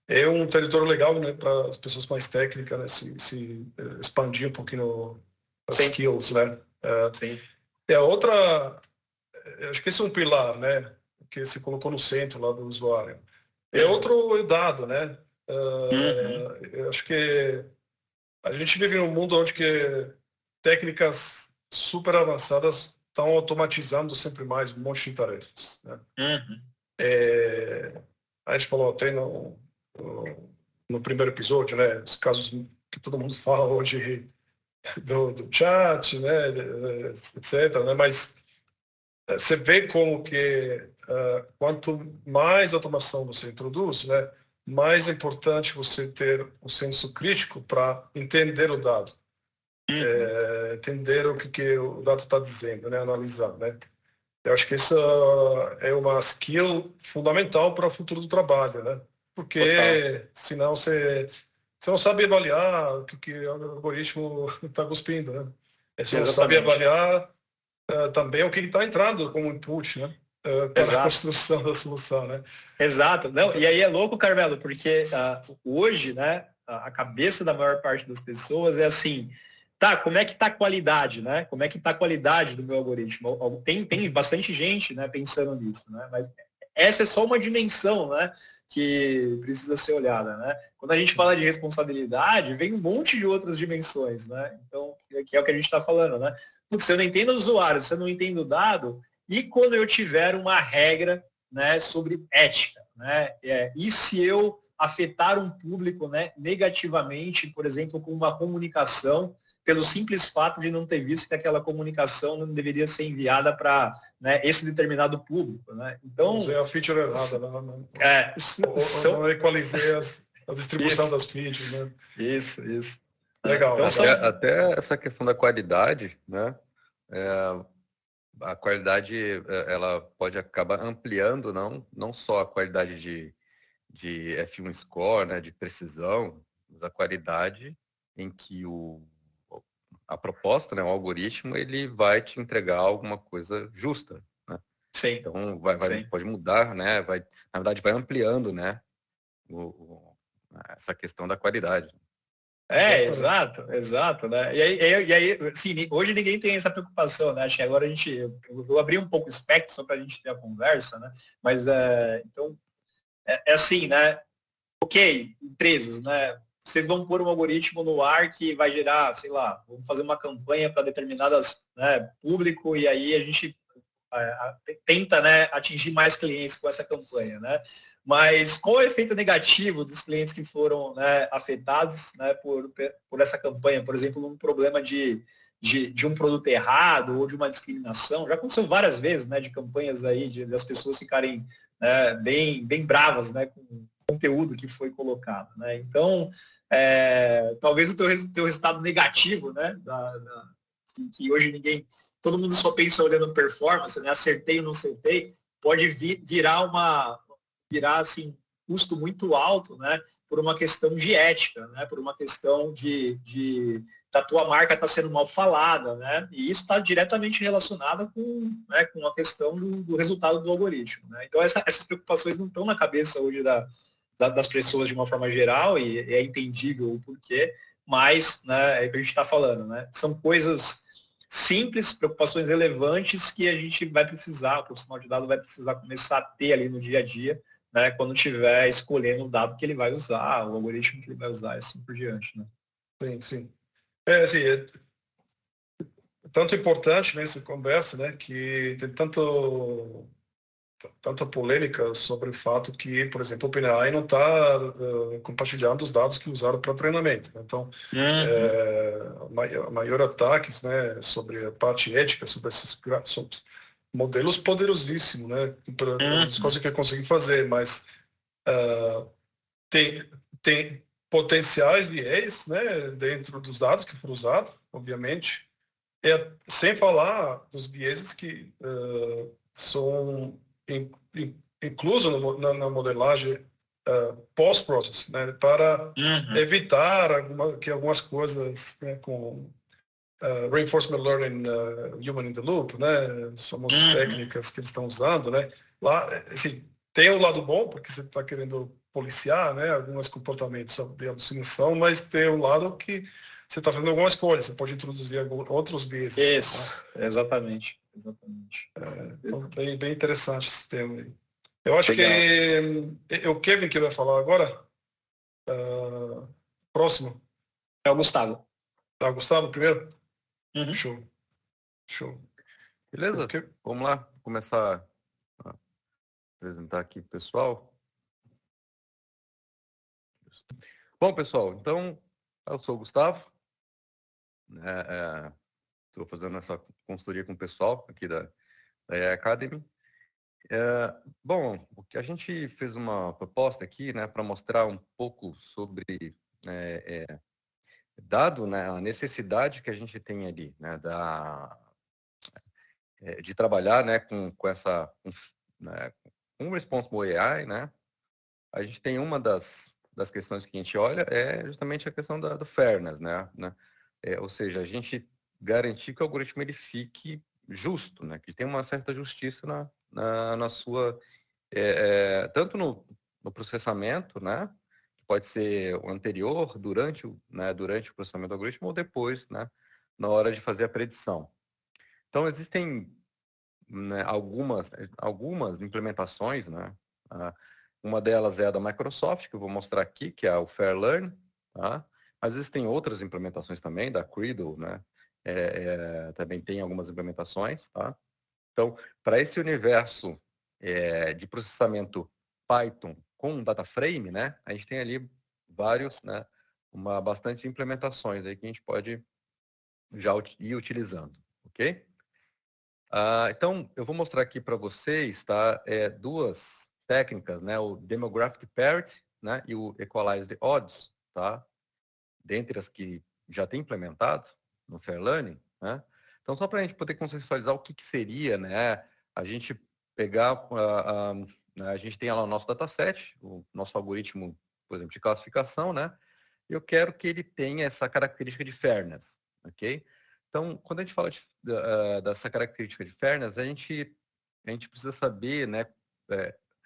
é um território legal, né? Para as pessoas mais técnicas, né? Se expandir um pouquinho as skills, né? Sim. E a outra, acho que esse é um pilar, né? Que se colocou no centro lá do usuário. É outro dado, né? Eu acho que a gente vive num mundo onde que técnicas super avançadas estão automatizando sempre mais um monte de tarefas. Né? A gente falou até no primeiro episódio, né? Os casos que todo mundo fala hoje do chat, né? Etc. Né? Mas você vê como que quanto mais automação você introduz, né, mais importante você ter um senso crítico para entender o dado, entender o que o dado está dizendo, né, analisar, né. Eu acho que essa é uma skill fundamental para o futuro do trabalho, né, porque senão você não sabe avaliar o que o algoritmo está cuspindo, né. Você não sabe avaliar também o que está entrando como input, né? para a construção da solução, né? Exato. Não, e aí é louco, Carmelo, porque hoje, né, a cabeça da maior parte das pessoas é assim, tá, como é que tá a qualidade, né? Como é que tá a qualidade do meu algoritmo? Tem bastante gente, né, pensando nisso, né? Mas essa é só uma dimensão, né, que precisa ser olhada, né? Quando a gente fala de responsabilidade, vem um monte de outras dimensões, né? Então, que é o que a gente está falando, né? Putz, se eu não entendo o usuário, se eu não entendo o dado, e quando eu tiver uma regra, né, sobre ética, né? E se eu afetar um público, né, negativamente, por exemplo, com uma comunicação, pelo simples fato de não ter visto que aquela comunicação não deveria ser enviada para, né, esse determinado público, né? Então, usei a feature errada, não equalizei a distribuição das features, né? Isso. Legal. Então, até essa questão da qualidade, né? A qualidade, ela pode acabar ampliando não só a qualidade de F1 score, né, de precisão, mas a qualidade em que a proposta, né, o algoritmo, ele vai te entregar alguma coisa justa, né? Sim. Então pode mudar, né? Na verdade, vai ampliando, né, essa questão da qualidade. Exato, né? E aí, assim, hoje ninguém tem essa preocupação, né? Acho que agora eu abri um pouco o espectro só para a gente ter a conversa, né? Mas então é assim, né? Ok, empresas, né? Vocês vão pôr um algoritmo no ar que vai gerar, sei lá, vamos fazer uma campanha para determinadas, né, público, e aí a gente tenta, né, atingir mais clientes com essa campanha, né? Mas qual é o efeito negativo dos clientes que foram, né, afetados, né, por essa campanha? Por exemplo, um problema de um produto errado ou de uma discriminação. Já aconteceu várias vezes, né, de campanhas aí, das pessoas ficarem, né, bem bravas, né, com o conteúdo que foi colocado, né? Então, talvez o teu resultado negativo, né, que hoje todo mundo só pensa olhando performance, né, acertei ou não acertei, pode virar assim, custo muito alto, né, por uma questão de ética, né, por uma questão da tua marca estar sendo mal falada, né, e isso está diretamente relacionado com a questão do resultado do algoritmo, né. Então essas preocupações não estão na cabeça hoje das pessoas de uma forma geral, e é entendível o porquê, mas, né, é o que a gente está falando, né, são coisas simples, preocupações relevantes que a gente vai precisar, o profissional de dados vai precisar começar a ter ali no dia a dia, né, quando estiver escolhendo o dado que ele vai usar, o algoritmo que ele vai usar, e assim por diante, né? Sim. Assim, é tanto importante nessa conversa, né, que tem tanta polêmica sobre o fato que, por exemplo, o OpenAI não está compartilhando os dados que usaram para treinamento. Então, maior ataques, né, sobre a parte ética, sobre esses modelos poderosíssimos, né, para as coisas que eu consegui fazer, mas tem potenciais viés, né, dentro dos dados que foram usados, obviamente, sem falar dos vieses que são incluso na modelagem post-process, né, para evitar que algumas coisas, né, com reinforcement learning, human in the loop, né, as famosas técnicas que eles estão usando, né, lá, assim, tem o lado bom, porque você está querendo policiar, né, alguns comportamentos de alucinação, mas tem o lado que você está fazendo alguma escolha, você pode introduzir outros viés. Isso, né? Exatamente. Então, bem interessante esse tema aí. Eu acho que é o Kevin que vai falar agora. Próximo. É o Gustavo. Tá, Gustavo primeiro? Show. Beleza? Vamos lá, começar a apresentar aqui o pessoal. Bom, pessoal, então, eu sou o Gustavo. Estou fazendo essa consultoria com o pessoal aqui da AI Academy. Bom, o que a gente fez uma proposta aqui, né, para mostrar um pouco sobre, dado, né, a necessidade que a gente tem ali, né, de trabalhar, né, com Responsible AI, né, a gente tem uma das questões que a gente olha é justamente a questão do fairness, né, ou seja, a gente garantir que o algoritmo ele fique justo, né? Que tem uma certa justiça na sua, tanto no processamento, né? Pode ser o anterior, durante o processamento do algoritmo, ou depois, né? Na hora de fazer a predição. Então, existem, né, algumas implementações, né? Uma delas é a da Microsoft, que eu vou mostrar aqui, que é o Fairlearn, tá? Mas existem outras implementações também, da Credo, né? Também tem algumas implementações, tá? Então, para esse universo de processamento Python com data frame, né? A gente tem ali vários, né? Bastante implementações aí que a gente pode já ir utilizando, ok? Então, eu vou mostrar aqui para vocês, tá? Duas técnicas, né? O Demographic Parity, né? E o Equalized Odds, tá? Dentre as que já tem implementado no Fairlearning, né? Então, só para a gente poder conceitualizar o que seria, né? A gente pegar, a gente tem lá o nosso dataset, o nosso algoritmo, por exemplo, de classificação, né? E eu quero que ele tenha essa característica de fairness, ok? Então, quando a gente fala dessa característica de fairness, a gente precisa saber, né,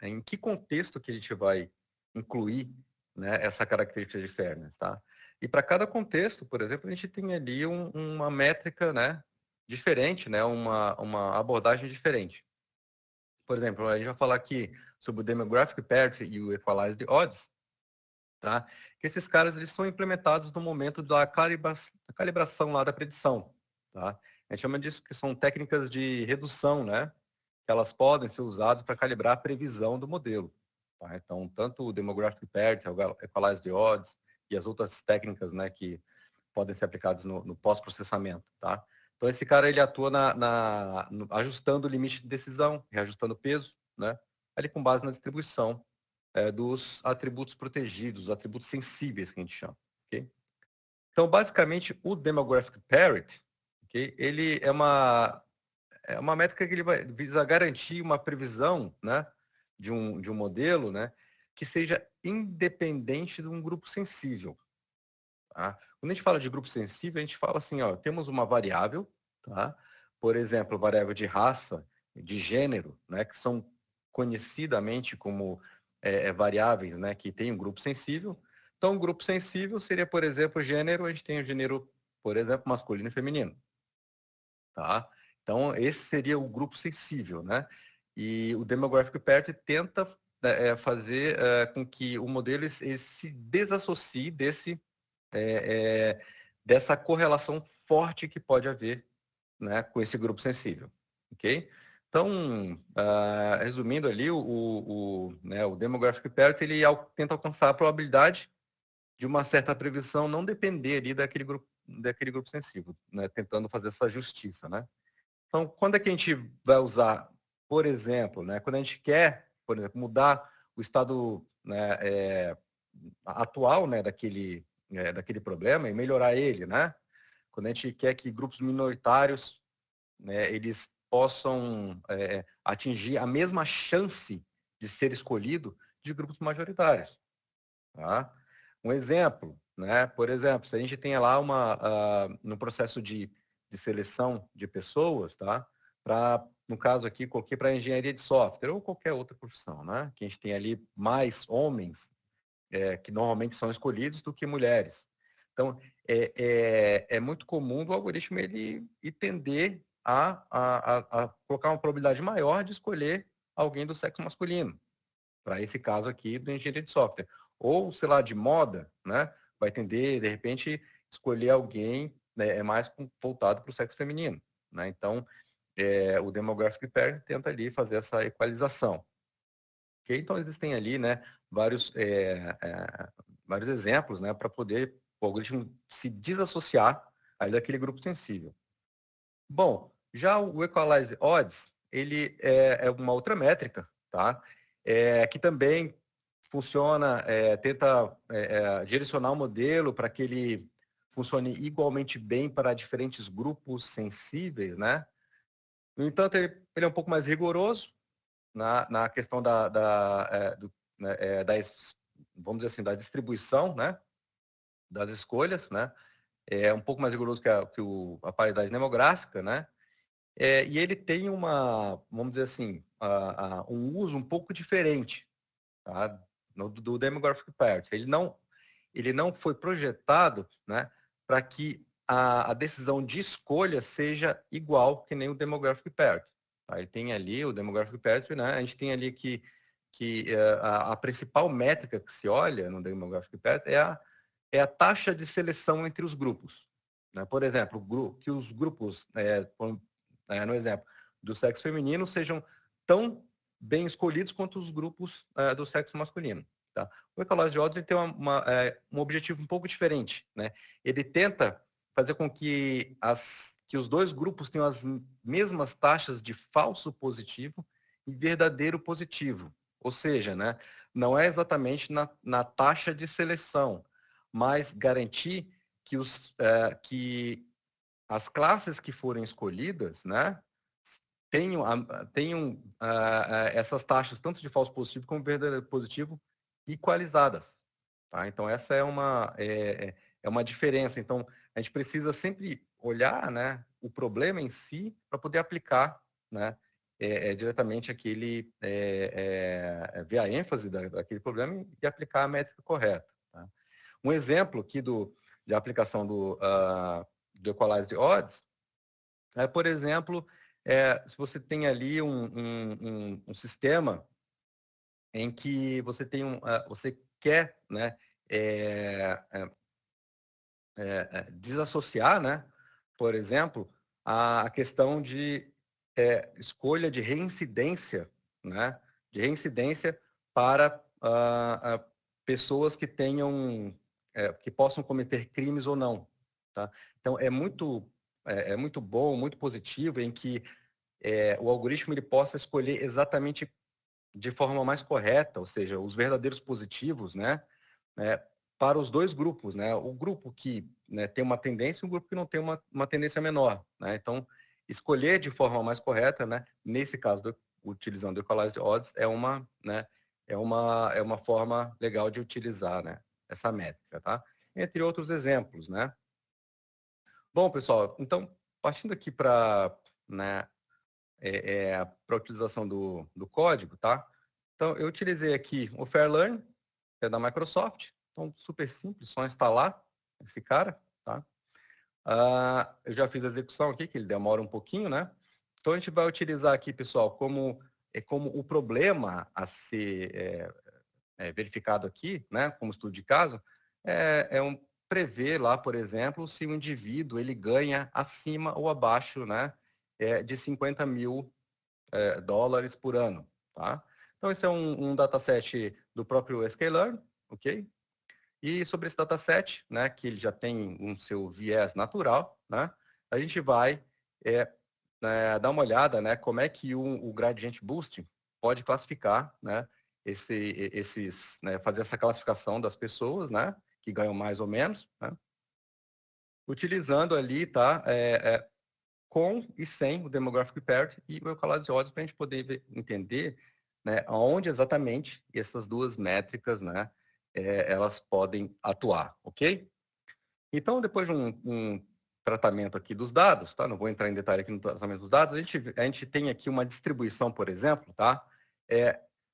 em que contexto que a gente vai incluir, né, essa característica de fairness, tá? E para cada contexto, por exemplo, a gente tem ali uma métrica, né, diferente, né, uma abordagem diferente. Por exemplo, a gente vai falar aqui sobre o Demographic Parity e o Equalized Odds, tá? Que esses caras eles são implementados no momento da calibração lá da predição, tá? A gente chama disso que são técnicas de redução, né? Que elas podem ser usadas para calibrar a previsão do modelo, tá? Então, tanto o Demographic Parity, o Equalized Odds e as outras técnicas, né, que podem ser aplicadas no pós-processamento, tá? Então, esse cara ele atua ajustando o limite de decisão, reajustando o peso, né? Ali com base na distribuição dos atributos protegidos, os atributos sensíveis que a gente chama. Okay? Então, basicamente, o Demographic Parity, okay, ele é uma métrica que ele visa garantir uma previsão, né, de um modelo, né, que seja independente de um grupo sensível. Tá? Quando a gente fala de grupo sensível, a gente fala assim, ó, temos uma variável, tá? Por exemplo, variável de raça, de gênero, né, que são conhecidamente como variáveis, né, que tem um grupo sensível. Então, um grupo sensível seria, por exemplo, gênero, a gente tem o gênero, por exemplo, masculino e feminino. Tá? Então, esse seria o grupo sensível, né? E o Demographic Parity tenta fazer com que o modelo ele se desassocie dessa correlação forte que pode haver, né, com esse grupo sensível, ok? Então, resumindo ali, o Demographic Parity ele tenta alcançar a probabilidade de uma certa previsão não depender ali daquele grupo sensível, né, tentando fazer essa justiça, né? Então, quando é que a gente vai usar, por exemplo, né, quando a gente quer, por exemplo, mudar o estado, né, atual, né, daquele problema e melhorar ele, né? Quando a gente quer que grupos minoritários, né, eles possam atingir a mesma chance de ser escolhido de grupos majoritários. Tá? Um exemplo, né? Por exemplo, se a gente tem lá no processo de seleção de pessoas, tá? No caso aqui, coloquei para engenharia de software ou qualquer outra profissão, né? Que a gente tem ali mais homens que normalmente são escolhidos do que mulheres. Então, é muito comum do algoritmo ele tender a colocar uma probabilidade maior de escolher alguém do sexo masculino, para esse caso aqui do engenharia de software. Ou, sei lá, de moda, né? Vai tender, de repente, escolher alguém mais voltado para o sexo feminino, né? Então, o Demographic Parity tenta ali fazer essa equalização. Okay? Então, existem ali, né, vários exemplos, né, para poder o algoritmo se desassociar aí daquele grupo sensível. Bom, já o Equalized Odds, ele é uma outra métrica, tá? Que também funciona, tenta direcionar o modelo para que ele funcione igualmente bem para diferentes grupos sensíveis, né? No entanto, ele é um pouco mais rigoroso na questão vamos dizer assim, da distribuição, né? Das escolhas, né? É um pouco mais rigoroso que a paridade demográfica, né? E ele tem vamos dizer assim, um uso um pouco diferente, tá? Do demographic parity. Ele não foi projetado, né, para que a decisão de escolha seja igual que nem o demographic parity. Tá? Ele tem ali o demographic parity, né? A gente tem ali que a principal métrica que se olha no demographic parity é a taxa de seleção entre os grupos. Né? Por exemplo, que os grupos, no exemplo, do sexo feminino sejam tão bem escolhidos quanto os grupos do sexo masculino. Tá? O Equalize de Odds tem um objetivo um pouco diferente. Né? Ele tenta fazer com que os dois grupos tenham as mesmas taxas de falso positivo e verdadeiro positivo. Ou seja, né, não é exatamente na taxa de seleção, mas garantir que as classes que forem escolhidas, né, tenham essas taxas, tanto de falso positivo como verdadeiro positivo, equalizadas. Tá? Então, essa é uma diferença. Então, a gente precisa sempre olhar, né, o problema em si para poder aplicar, né, diretamente ver a ênfase daquele problema e aplicar a métrica correta. Tá? Um exemplo aqui de aplicação do Equalized Odds é, por exemplo, se você tem ali um sistema em que você tem você quer, né, desassociar, né, por exemplo, a questão de escolha de reincidência, né, de reincidência para pessoas que tenham, que possam cometer crimes ou não. Tá? Então, é muito bom, muito positivo em que o algoritmo ele possa escolher exatamente de forma mais correta, ou seja, os verdadeiros positivos, né, para os dois grupos, né, o grupo que, né, tem uma tendência e o grupo que não tem uma tendência menor, né, então escolher de forma mais correta, né, nesse caso utilizando o Equalized Odds é uma forma legal de utilizar, né, essa métrica, tá? Entre outros exemplos, né? Bom, pessoal, então partindo aqui para, né, para a utilização do código, tá? Então, eu utilizei aqui o Fairlearn, que é da Microsoft. Então, super simples, só instalar esse cara, tá? Eu já fiz a execução aqui, que ele demora um pouquinho, né? Então, a gente vai utilizar aqui, pessoal, como o problema a ser verificado aqui, né? Como estudo de caso, prever lá, por exemplo, se o indivíduo ele ganha acima ou abaixo, né? De 50 mil dólares por ano, tá? Então, esse é um dataset do próprio sklearn, ok? E sobre esse dataset, né, que ele já tem um seu viés natural, né, a gente vai dar uma olhada, né, como é que o Gradient Boosting pode classificar, né, né, fazer essa classificação das pessoas, né, que ganham mais ou menos, né, utilizando ali, tá, com e sem o Demographic Parity e o Equalized Odds para a gente poder entender, né, onde exatamente essas duas métricas, né, elas podem atuar, ok? Então, depois de um tratamento aqui dos dados, tá? Não vou entrar em detalhe aqui no tratamento dos dados, a gente tem aqui uma distribuição, por exemplo, tá?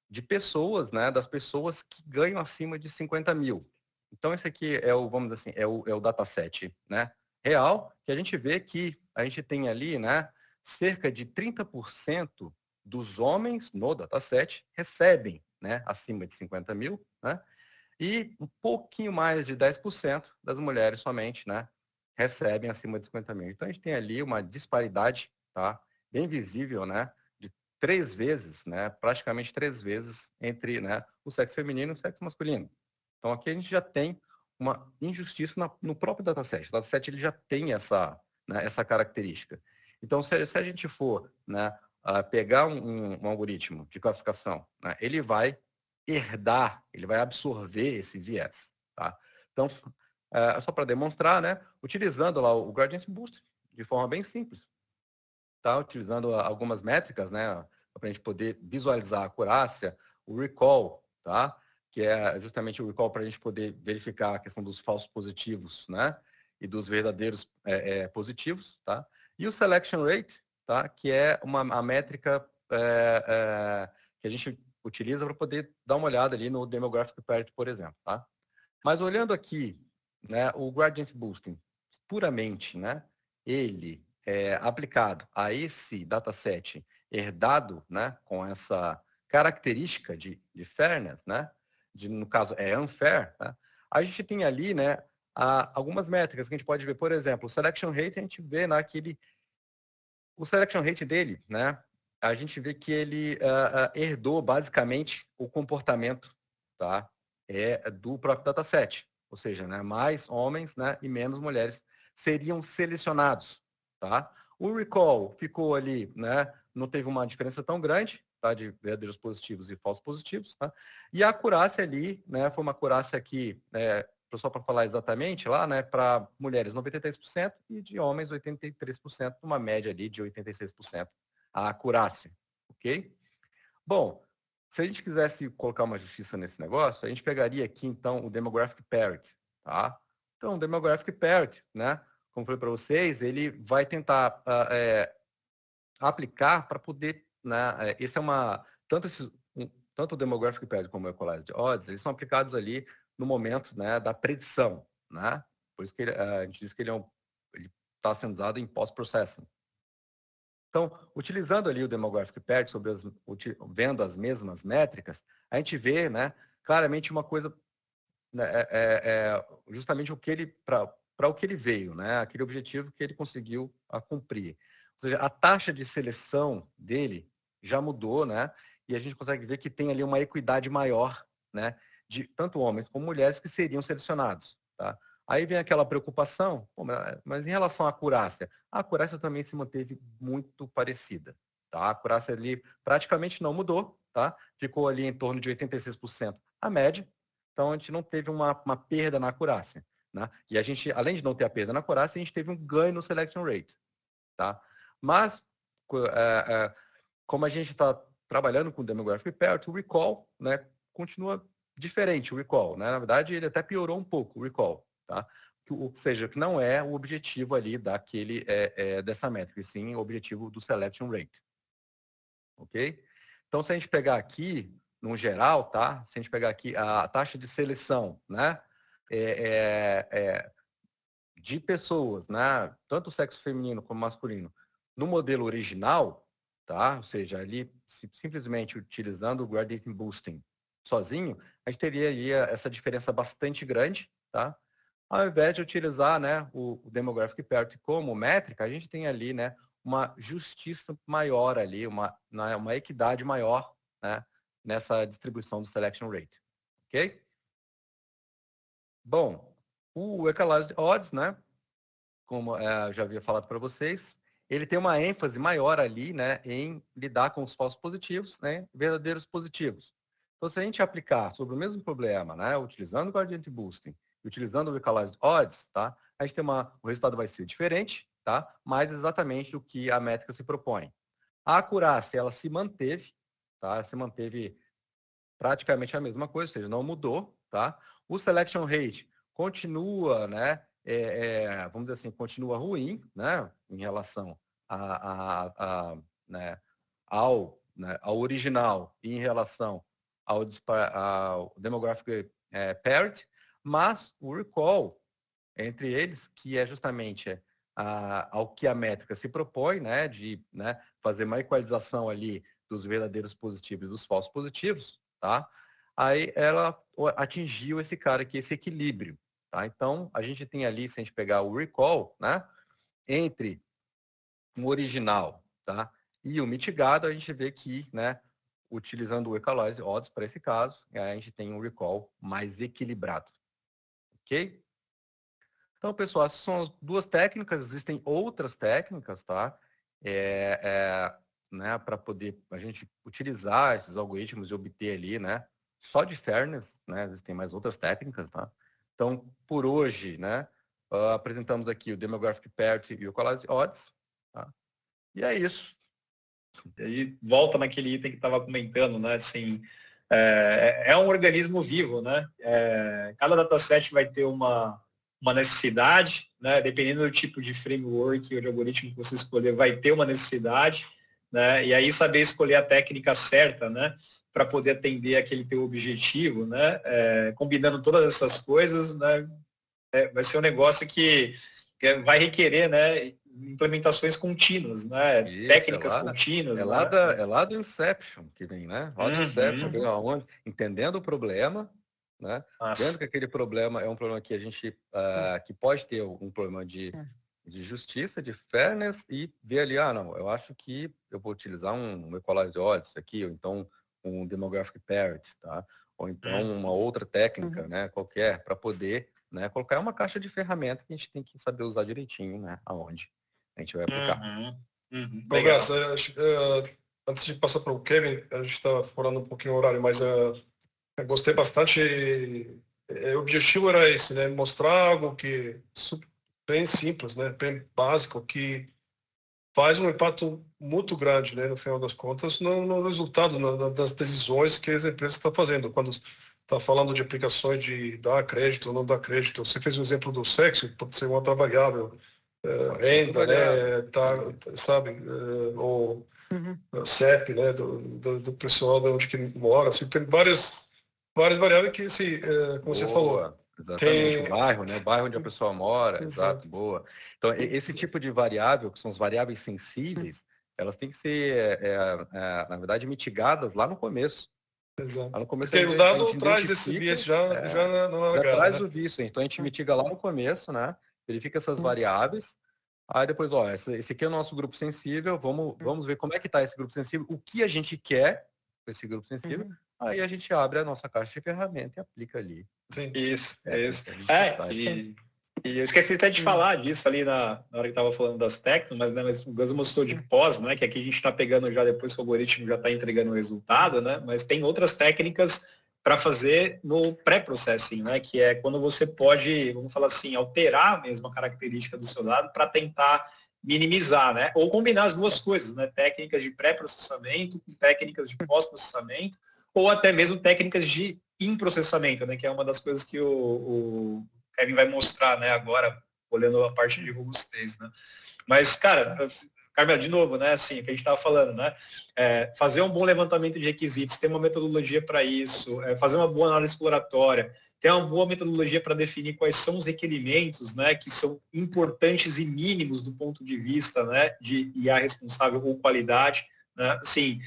De pessoas, né, das pessoas que ganham acima de 50 mil. Então, esse aqui vamos dizer assim, é o dataset, né, real, que a gente vê que a gente tem ali, né, cerca de 30% dos homens no dataset recebem, né, acima de 50 mil, né, e um pouquinho mais de 10% das mulheres somente, né, recebem acima de 50 mil. Então, a gente tem ali uma disparidade, tá, bem visível, né, de 3 vezes, né, praticamente 3 vezes entre, né, o sexo feminino e o sexo masculino. Então, aqui a gente já tem uma injustiça no próprio dataset. O dataset ele já tem essa característica. Então, se a gente for, né, pegar um algoritmo de classificação, né, ele vai herdar, ele vai absorver esse viés. Tá? Então, só para demonstrar, né, utilizando lá o Gradient Boost de forma bem simples, tá? Utilizando algumas métricas, né, para a gente poder visualizar a acurácia, o recall, tá? Que é justamente o recall para a gente poder verificar a questão dos falsos positivos, né, e dos verdadeiros positivos, tá? E o selection rate, tá? Que é a métrica que a gente utiliza para poder dar uma olhada ali no Demographic Parity, por exemplo, tá? Mas olhando aqui, né, o Gradient Boosting, puramente, né, ele é aplicado a esse dataset herdado, né, com essa característica de fairness, né, no caso é unfair, né, a gente tem ali, né, algumas métricas que a gente pode ver, por exemplo, o selection rate, a gente vê naquele, o selection rate dele, né, a gente vê que ele herdou basicamente o comportamento, tá, do próprio dataset, ou seja, né, mais homens, né, e menos mulheres seriam selecionados, tá? O recall ficou ali, né, não teve uma diferença tão grande, tá, de verdadeiros positivos e falsos positivos, tá? E a acurácia ali, né, foi uma acurácia que, só para falar exatamente lá, né, para mulheres 93% e de homens 83%, uma média ali de 86% a acurácia, ok? Bom, se a gente quisesse colocar uma justiça nesse negócio, a gente pegaria aqui, então, o Demographic Parity, tá? Então, o Demographic Parity, né, como eu falei para vocês, ele vai tentar aplicar para poder, né, esse é uma, tanto o Demographic Parity como o Equalized Odds, eles são aplicados ali no momento, né, da predição, né? Por isso que a gente diz que ele está sendo usado em post-processing. Então, utilizando ali o Demographic Parity, vendo as mesmas métricas, a gente vê, né, claramente uma coisa, né, justamente o que ele, para o que ele veio, né, aquele objetivo que ele conseguiu cumprir. Ou seja, a taxa de seleção dele já mudou, né, e a gente consegue ver que tem ali uma equidade maior, né, de tanto homens como mulheres que seriam selecionados, tá? Aí vem aquela preocupação, mas em relação à acurácia, a acurácia também se manteve muito parecida, tá? A acurácia ali praticamente não mudou, tá? Ficou ali em torno de 86% a média, então a gente não teve uma perda na acurácia, né? E a gente, além de não ter a perda na acurácia, a gente teve um ganho no selection rate, tá? Mas, como a gente está trabalhando com o Demographic Parity, o recall, né, continua diferente, o recall, né? Na verdade, ele até piorou um pouco, o recall. Tá? Ou seja, que não é o objetivo ali dessa métrica, e sim o objetivo do selection rate. Ok? Então, se a gente pegar aqui, no geral, tá? Se a gente pegar aqui a taxa de seleção, né? De pessoas, né? Tanto o sexo feminino como masculino, no modelo original, tá? Ou seja, ali simplesmente utilizando o Gradient Boosting sozinho, a gente teria aí essa diferença bastante grande, tá? Ao invés de utilizar, né, o Demographic Parity como métrica, a gente tem ali, né, uma justiça maior ali, uma equidade maior, né, nessa distribuição do selection rate. Ok? Bom, o Equalized Odds, né, como eu já havia falado para vocês, ele tem uma ênfase maior ali, né, em lidar com os falsos positivos, né, verdadeiros positivos. Então, se a gente aplicar sobre o mesmo problema, né, utilizando o Gradient Boosting, utilizando o Equalized Odds, tá? A gente tem o resultado vai ser diferente, tá? Mas exatamente o que a métrica se propõe. A acurácia, ela se manteve, tá? Se manteve praticamente a mesma coisa, ou seja, não mudou, tá? O selection rate continua, né? Vamos dizer assim, continua ruim, né? Em relação ao original e em relação ao Demographic Parity, mas o recall entre eles, que é justamente ao que a métrica se propõe, né, de, né, fazer uma equalização ali dos verdadeiros positivos e dos falsos positivos, tá? Aí ela atingiu esse cara aqui, esse equilíbrio, tá? Então, a gente tem ali, se a gente pegar o recall, né, entre o original, tá, e o mitigado, a gente vê que, né, utilizando o Equalized Odds para esse caso, a gente tem um recall mais equilibrado. Ok? Então, pessoal, essas são as duas técnicas, existem outras técnicas, tá? Né, para poder a gente utilizar esses algoritmos e obter ali, né, só de fairness, né, existem mais outras técnicas, tá? Então, por hoje, né, apresentamos aqui o Demographic Parity e o Equalized Odds, tá? E é isso. E aí volta naquele item que estava comentando, né, assim, é um organismo vivo, né? Cada dataset vai ter uma necessidade, né? Dependendo do tipo de framework ou de algoritmo que você escolher, vai ter uma necessidade, né? E aí saber escolher a técnica certa, né? Para poder atender aquele teu objetivo, né? Combinando todas essas coisas, né? Vai ser um negócio que vai requerer, né? Implementações contínuas, né? Isso, Técnicas contínuas. É lá do Inception que vem, né? Lá do Inception, vem aonde? Entendendo o problema, né? Vendo que aquele problema é um problema que a gente que pode ter um problema de justiça, de fairness, e ver ali, não, eu acho que eu vou utilizar um equalizer de odds aqui, ou então um demographic parity, tá? Ou então uma outra técnica, né? Qualquer, para poder, né? Colocar uma caixa de ferramenta que a gente tem que saber usar direitinho, né? Aonde a gente vai aplicar. Bom, Graça, antes de passar para o Kevin, a gente está furando um pouquinho o horário, mas eu gostei bastante. O objetivo era esse, né? Mostrar algo que bem simples, né? Bem básico, que faz um impacto muito grande, né? No final das contas, no resultado, das decisões que as empresas estão fazendo. Quando está falando de aplicações de dar crédito ou não dar crédito, você fez o exemplo do sexo, pode ser uma outra variável, renda, né? Sabe? Ou CEP, né? Do pessoal de onde que mora. Assim, tem várias variáveis que, assim, como você falou. Exatamente, o bairro, né? O bairro onde a pessoa mora, exato, boa. Então, esse tipo de variável, que são as variáveis sensíveis, elas têm que ser, na verdade, mitigadas lá no começo. Exato. Lá no começo, porque o dado traz esse viés já na largada, traz né? o vício, então a gente mitiga lá no começo, né? Verifica essas variáveis. Aí depois, esse aqui é o nosso grupo sensível, vamos ver como é que está esse grupo sensível, o que a gente quer com esse grupo sensível. Aí a gente abre a nossa caixa de ferramenta e aplica ali. Sim. Isso. E eu esqueci até de falar disso ali na hora que estava falando das técnicas, mas o Gus mostrou de pós, né? Que aqui a gente está pegando já depois que o algoritmo já está entregando o resultado, né? Mas tem outras técnicas para fazer no pré-processing, né? Que é quando você pode, vamos falar assim, alterar mesmo a característica do seu dado para tentar minimizar, né? Ou combinar as duas coisas, né? Técnicas de pré-processamento com técnicas de pós-processamento, ou até mesmo técnicas de processamento, né, que é uma das coisas que o Kevin vai mostrar, né, agora, olhando a parte de robustez, né. Mas, cara, Carmela, de novo, né, assim, o que a gente estava falando, né, fazer um bom levantamento de requisitos, ter uma metodologia para isso, fazer uma boa análise exploratória, ter uma boa metodologia para definir quais são os requerimentos, né, que são importantes e mínimos do ponto de vista, né, de IA responsável ou qualidade, né, assim,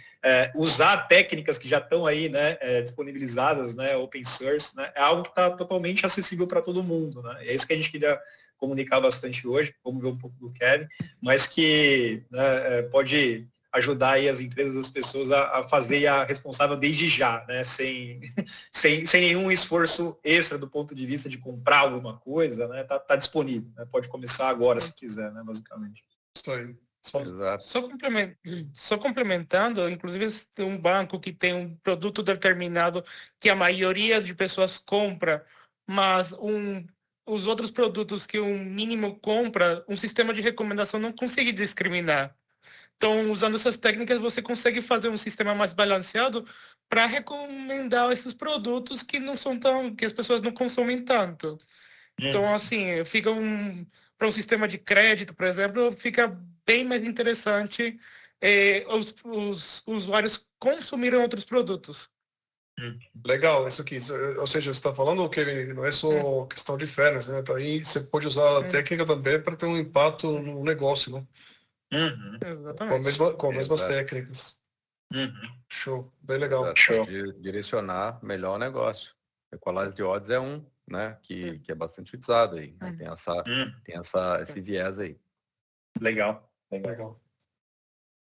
usar técnicas que já estão aí, né, disponibilizadas, né, open source, né, é algo que está totalmente acessível para todo mundo, né, e é isso que a gente queria comunicar bastante hoje, vamos ver um pouco do Kevin, mas que, né, pode ajudar aí as empresas, as pessoas a fazer a responsável desde já, né, sem nenhum esforço extra do ponto de vista de comprar alguma coisa, né, tá disponível, né, pode começar agora se quiser, né, basicamente. Isso aí. Só complementando, inclusive tem um banco que tem um produto determinado que a maioria de pessoas compra, mas os outros produtos que um mínimo compra, um sistema de recomendação não consegue discriminar. Então, usando essas técnicas, você consegue fazer um sistema mais balanceado para recomendar esses produtos que não são que as pessoas não consomem tanto. Então, assim, fica para um sistema de crédito, por exemplo, fica bem mais interessante os usuários consumirem outros produtos. Legal, isso aqui. Ou seja, você está falando que não é só questão de férias, né? Aí você pode usar a técnica também para ter um impacto no negócio, né? Exatamente. Com as mesmas técnicas. Show, bem legal. Show. Direcionar melhor o negócio. Equalizer de odds é né, que é bastante utilizado aí. Né? Tem esse viés aí. Legal.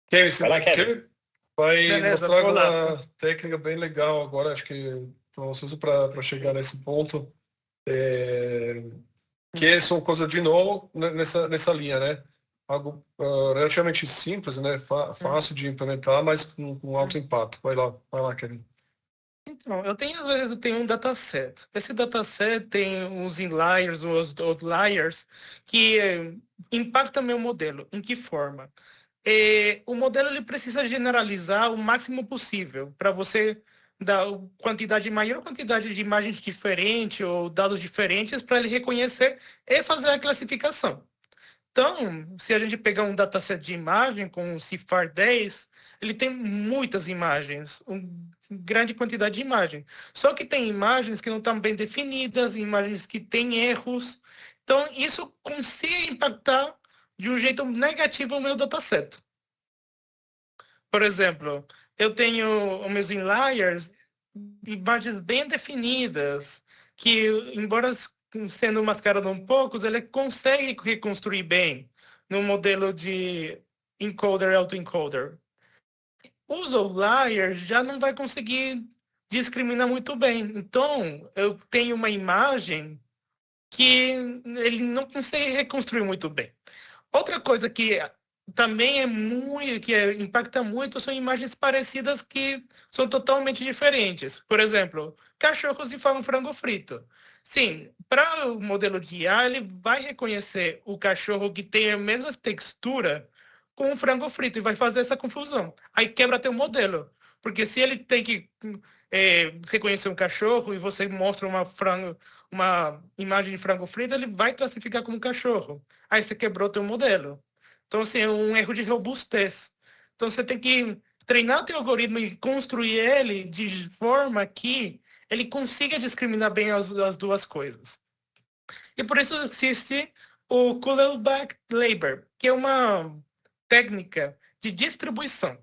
Kevin vai mostrar uma técnica bem legal agora, acho que estou ansioso para chegar nesse ponto, que são coisas de novo nessa linha, né? Algo relativamente simples, né? Fácil de implementar, mas com alto impacto. Vai lá, Kevin. Então, eu tenho um dataset. Esse dataset tem os inliers, os outliers, que impactam meu modelo. Em que forma? O modelo ele precisa generalizar o máximo possível para você dar maior quantidade de imagens diferentes ou dados diferentes para ele reconhecer e fazer a classificação. Então, se a gente pegar um dataset de imagem com o CIFAR 10, ele tem muitas imagens, uma grande quantidade de imagens. Só que tem imagens que não estão bem definidas, imagens que têm erros. Então, isso consegue impactar de um jeito negativo o meu dataset. Por exemplo, eu tenho os meus inliers, imagens bem definidas, que, embora sendo mascarado um pouco, ele consegue reconstruir bem no modelo de encoder autoencoder. Os outliers já não vai conseguir discriminar muito bem. Então, eu tenho uma imagem que ele não consegue reconstruir muito bem. Outra coisa que também impacta muito são imagens parecidas que são totalmente diferentes. Por exemplo, cachorros que falam frango frito. Sim, para o modelo de IA, ele vai reconhecer o cachorro que tem a mesma textura com o frango frito e vai fazer essa confusão. Aí quebra teu modelo. Porque se ele tem que reconhecer um cachorro e você mostra uma imagem de frango frito, ele vai classificar como cachorro. Aí você quebrou teu modelo. Então, assim, é um erro de robustez. Então, você tem que treinar teu algoritmo e construir ele de forma que ele consiga discriminar bem as duas coisas. E por isso existe o Kullback Labor, que é uma técnica de distribuição.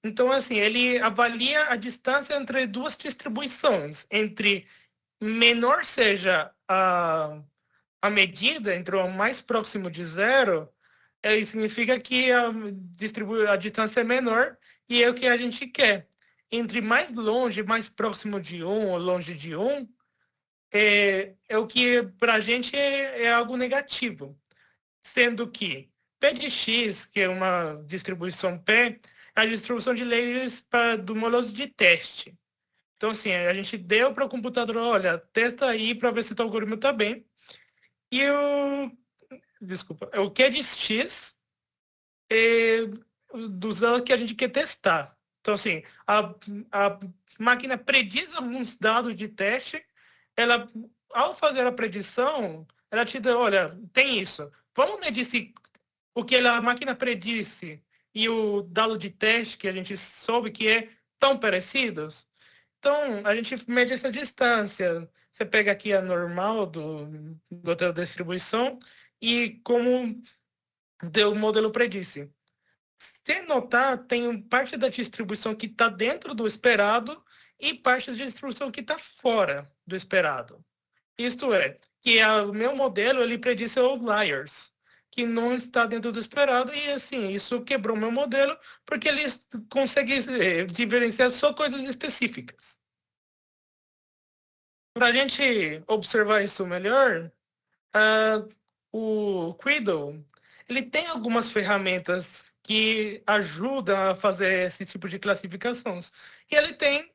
Então, assim, ele avalia a distância entre duas distribuições, entre menor seja a medida, entre o mais próximo de zero, significa que a distância é menor e é o que a gente quer. Entre mais longe, mais próximo de 1 ou longe de 1, é o que para a gente é algo negativo. Sendo que P de X, que é uma distribuição P, é a distribuição de layers do modelo de teste. Então, assim, a gente deu para o computador, olha, testa aí para ver se o teu algoritmo está bem. E o Q de X é dos que a gente quer testar. Então, assim, a máquina prediz alguns dados de teste, ela, ao fazer a predição, ela te dá, olha, tem isso. Vamos medir se o que a máquina predisse e o dado de teste que a gente soube que é tão parecidos. Então, a gente mede essa distância. Você pega aqui a normal da distribuição e como o modelo predisse. Se notar, tem parte da distribuição que está dentro do esperado e parte da distribuição que está fora do esperado. Isto é, que o meu modelo ele predisse outliers, que não está dentro do esperado, e assim, isso quebrou meu modelo, porque ele consegue diferenciar só coisas específicas. Para a gente observar isso melhor, o Credo, ele tem algumas ferramentas que ajudam a fazer esse tipo de classificações. E ele tem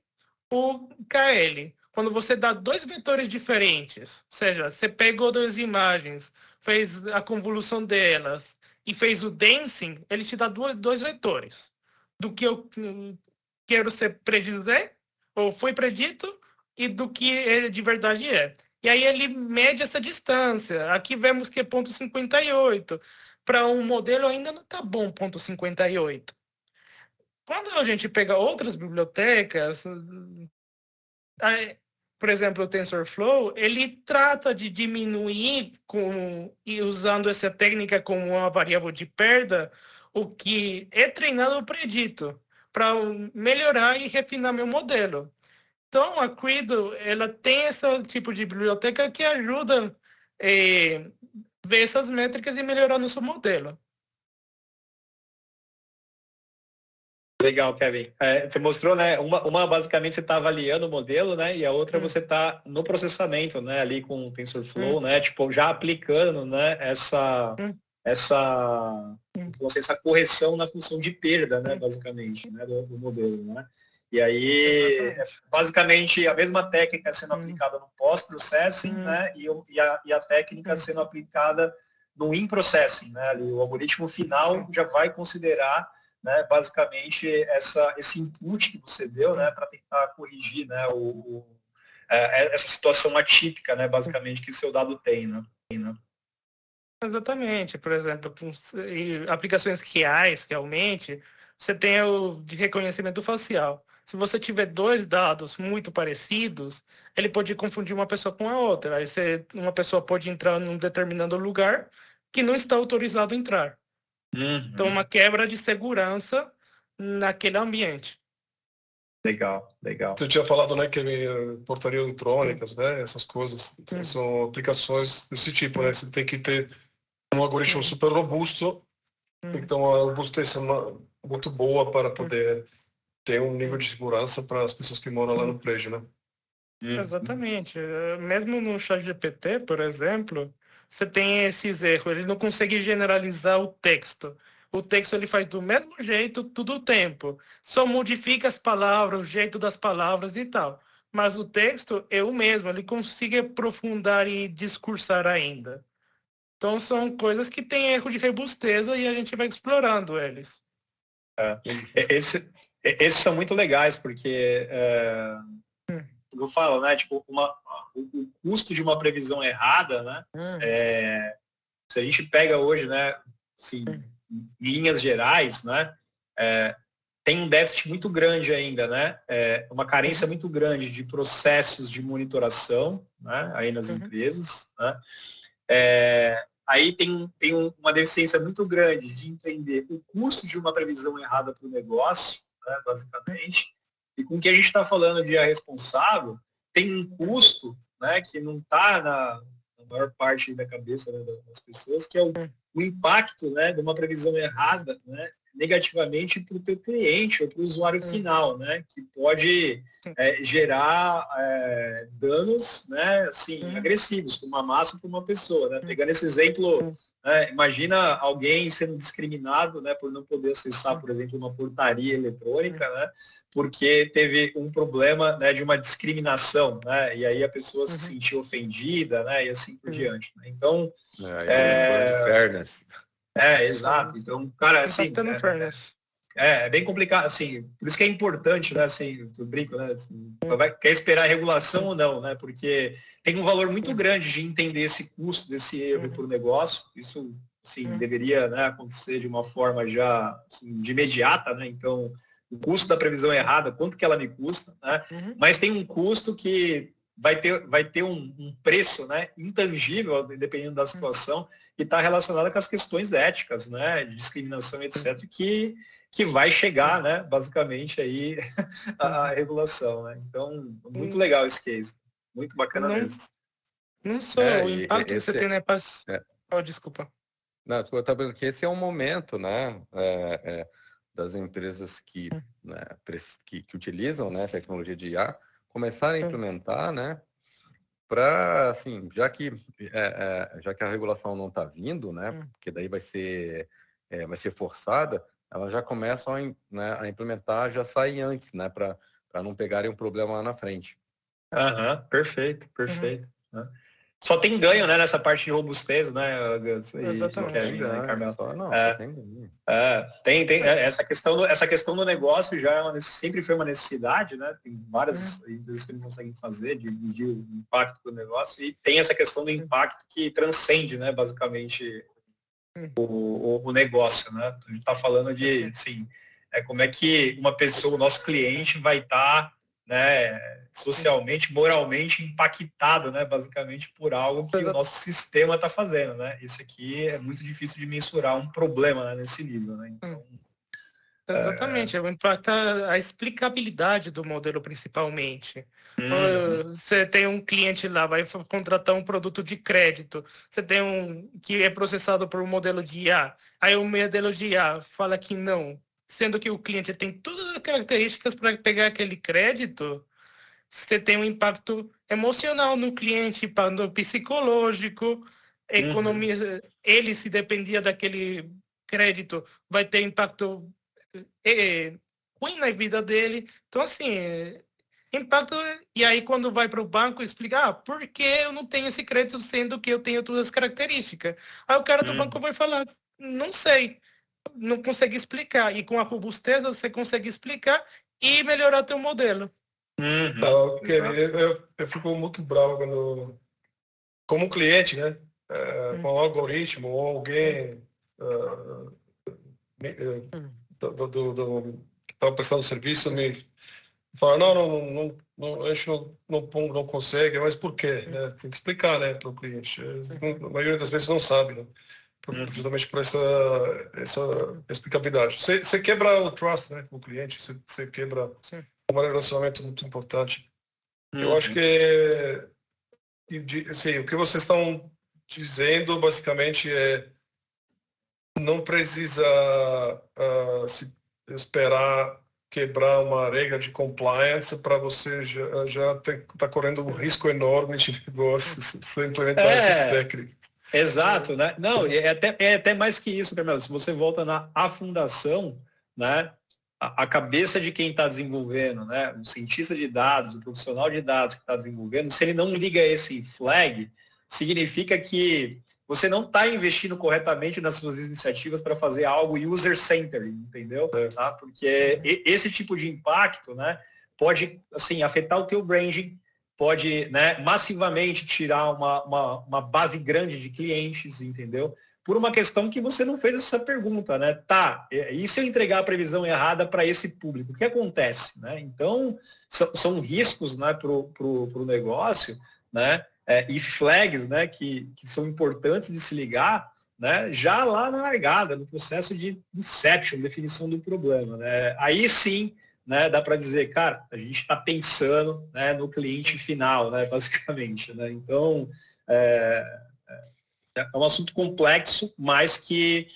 o KL. Quando você dá dois vetores diferentes, ou seja, você pegou duas imagens, fez a convolução delas e fez o dancing, ele te dá dois vetores. Do que eu quero ser predizer, ou foi predito, e do que ele de verdade é. E aí ele mede essa distância. Aqui vemos que é 0,58. Para um modelo ainda não está bom 0,58. Quando a gente pega outras bibliotecas, por exemplo, o TensorFlow, ele trata de diminuir e usando essa técnica como uma variável de perda, o que é treinado o predito, para melhorar e refinar meu modelo. Então, a Credo, ela tem esse tipo de biblioteca que ajuda a ver essas métricas e melhorar nosso modelo. Legal, Kevin. Você mostrou, né? Uma basicamente você está avaliando o modelo, né? E a outra você está no processamento, né? Ali com o TensorFlow, né? Tipo, já aplicando, né? Essa correção na função de perda, né? Basicamente, né? Do modelo, né? E aí, basicamente, a mesma técnica sendo aplicada no pós-processing, né? E a técnica sendo aplicada no in-processing, né? Ali, o algoritmo final já vai considerar, né, basicamente, esse input que você deu, né? Para tentar corrigir, né? Essa situação atípica, né? Basicamente, que seu dado tem, né? Exatamente. Por exemplo, aplicações reais, realmente, você tem o de reconhecimento facial. Se você tiver dois dados muito parecidos, ele pode confundir uma pessoa com a outra. Aí uma pessoa pode entrar num determinado lugar que não está autorizado a entrar. Então, uma quebra de segurança naquele ambiente. Legal. Você tinha falado, né, que portaria eletrônicas, né, essas coisas, são aplicações desse tipo, né? Você tem que ter um algoritmo super robusto, então a robustez é muito boa para poder ter um nível de segurança para as pessoas que moram lá no prédio, né? Exatamente. Mesmo no ChatGPT, por exemplo, você tem esses erros. Ele não consegue generalizar o texto. O texto ele faz do mesmo jeito todo o tempo. Só modifica as palavras, o jeito das palavras e tal. Mas o texto é o mesmo. Ele consegue aprofundar e discursar ainda. Então são coisas que têm erro de robusteza e a gente vai explorando eles. Esses são muito legais, porque eu falo, né? Tipo, o custo de uma previsão errada, né? Se a gente pega hoje, né? Assim, em linhas gerais, né? Tem um déficit muito grande ainda, né? Uma carência muito grande de processos de monitoração, né? Aí nas empresas, né? Aí tem uma deficiência muito grande de entender o custo de uma previsão errada para o negócio, né, basicamente, e com o que a gente está falando de responsável, tem um custo, né, que não está na maior parte da cabeça, né, das pessoas, que é o impacto, né, de uma previsão errada, né, negativamente para o teu cliente ou para o usuário final, né, que pode gerar danos, né, assim, agressivos para uma massa ou para uma pessoa, né? Pegando esse exemplo, imagina alguém sendo discriminado, né, por não poder acessar, por exemplo, uma portaria eletrônica, né, porque teve um problema, né, de uma discriminação, né, e aí a pessoa se sentiu ofendida, né, e assim por diante, né? Então, fairness. Exato. Então, cara, assim, é bem complicado, assim, por isso que é importante, né, assim, eu brinco, né, assim, quer esperar a regulação ou não, né, porque tem um valor muito grande de entender esse custo desse erro para o negócio, isso, assim, deveria, né, acontecer de uma forma já, assim, de imediata, né, então, o custo da previsão errada, quanto que ela me custa, né, mas tem um custo que vai ter um preço, né, intangível, dependendo da situação, e está relacionado com as questões éticas, né, de discriminação, etc., que vai chegar, né, basicamente aí a regulação, né? Então, muito legal esse case, muito bacana mesmo. Não só o impacto que você tem, né, desculpa. Não, eu estou falando que esse é um momento, né, das empresas que utilizam, né, tecnologia de IA, começarem a implementar, né, para, assim, já que a regulação não está vindo, né, porque daí vai ser forçada, elas já começam a implementar, já saem antes, né, para não pegarem um problema lá na frente. Perfeito. Só tem ganho, né, nessa parte de robustez, né? Exatamente. Tem essa questão do negócio já sempre foi uma necessidade, né? Tem várias empresas que não conseguem fazer, de medir o impacto do negócio, e tem essa questão do impacto que transcende, né, basicamente o negócio, né? A gente está falando de, assim, como é que uma pessoa, o nosso cliente, vai estar, né, socialmente, moralmente impactado, né, basicamente por algo que o nosso sistema está fazendo, né? Isso aqui é muito difícil de mensurar um problema, né, nesse nível, né? Então, exatamente, impacta a explicabilidade do modelo principalmente. Você tem um cliente lá, vai contratar um produto de crédito, você tem um que é processado por um modelo de IA, aí o modelo de IA fala que não, sendo que o cliente tem todas as características para pegar aquele crédito, você tem um impacto emocional no cliente, impacto psicológico, economia, ele se dependia daquele crédito, vai ter impacto ruim na vida dele. Então, assim, impacto. E aí, quando vai para o banco, explica, por que eu não tenho esse crédito, sendo que eu tenho todas as características? Aí o cara do banco vai falar, não sei, não consegue explicar. E com a robustez, você consegue explicar e melhorar teu modelo. Eu fico muito bravo quando, como cliente, né? com um algoritmo ou alguém que está prestando serviço me fala, não, a gente não consegue, mas por quê? Né? Tem que explicar, né, para o cliente. A maioria das vezes não sabe, né? Justamente por essa explicabilidade. Você quebra o trust, né, com o cliente, você quebra um relacionamento muito importante. Eu acho que assim, o que vocês estão dizendo basicamente é não precisa se esperar quebrar uma regra de compliance para você já tá correndo um risco enorme de negócio se você implementar essas técnicas. Exato, né? Não, é até mais que isso, Carmelo. Se você volta na fundação, né? A cabeça de quem está desenvolvendo, né? O cientista de dados, o profissional de dados que está desenvolvendo, se ele não liga esse flag, significa que você não está investindo corretamente nas suas iniciativas para fazer algo user-centered, entendeu? Tá? Porque esse tipo de impacto, né, pode assim, afetar o teu branding, pode, né, massivamente tirar uma base grande de clientes, entendeu? Por uma questão que você não fez essa pergunta, né? Tá, e se eu entregar a previsão errada para esse público? O que acontece? Né? Então, são riscos, né, para o negócio, né? E flags, né, que são importantes de se ligar, né, já lá na largada, no processo de inception, definição do problema. Né? Aí sim, né, dá para dizer, cara, a gente está pensando, né, no cliente final, né, basicamente. Né? Então, é um assunto complexo, mas que,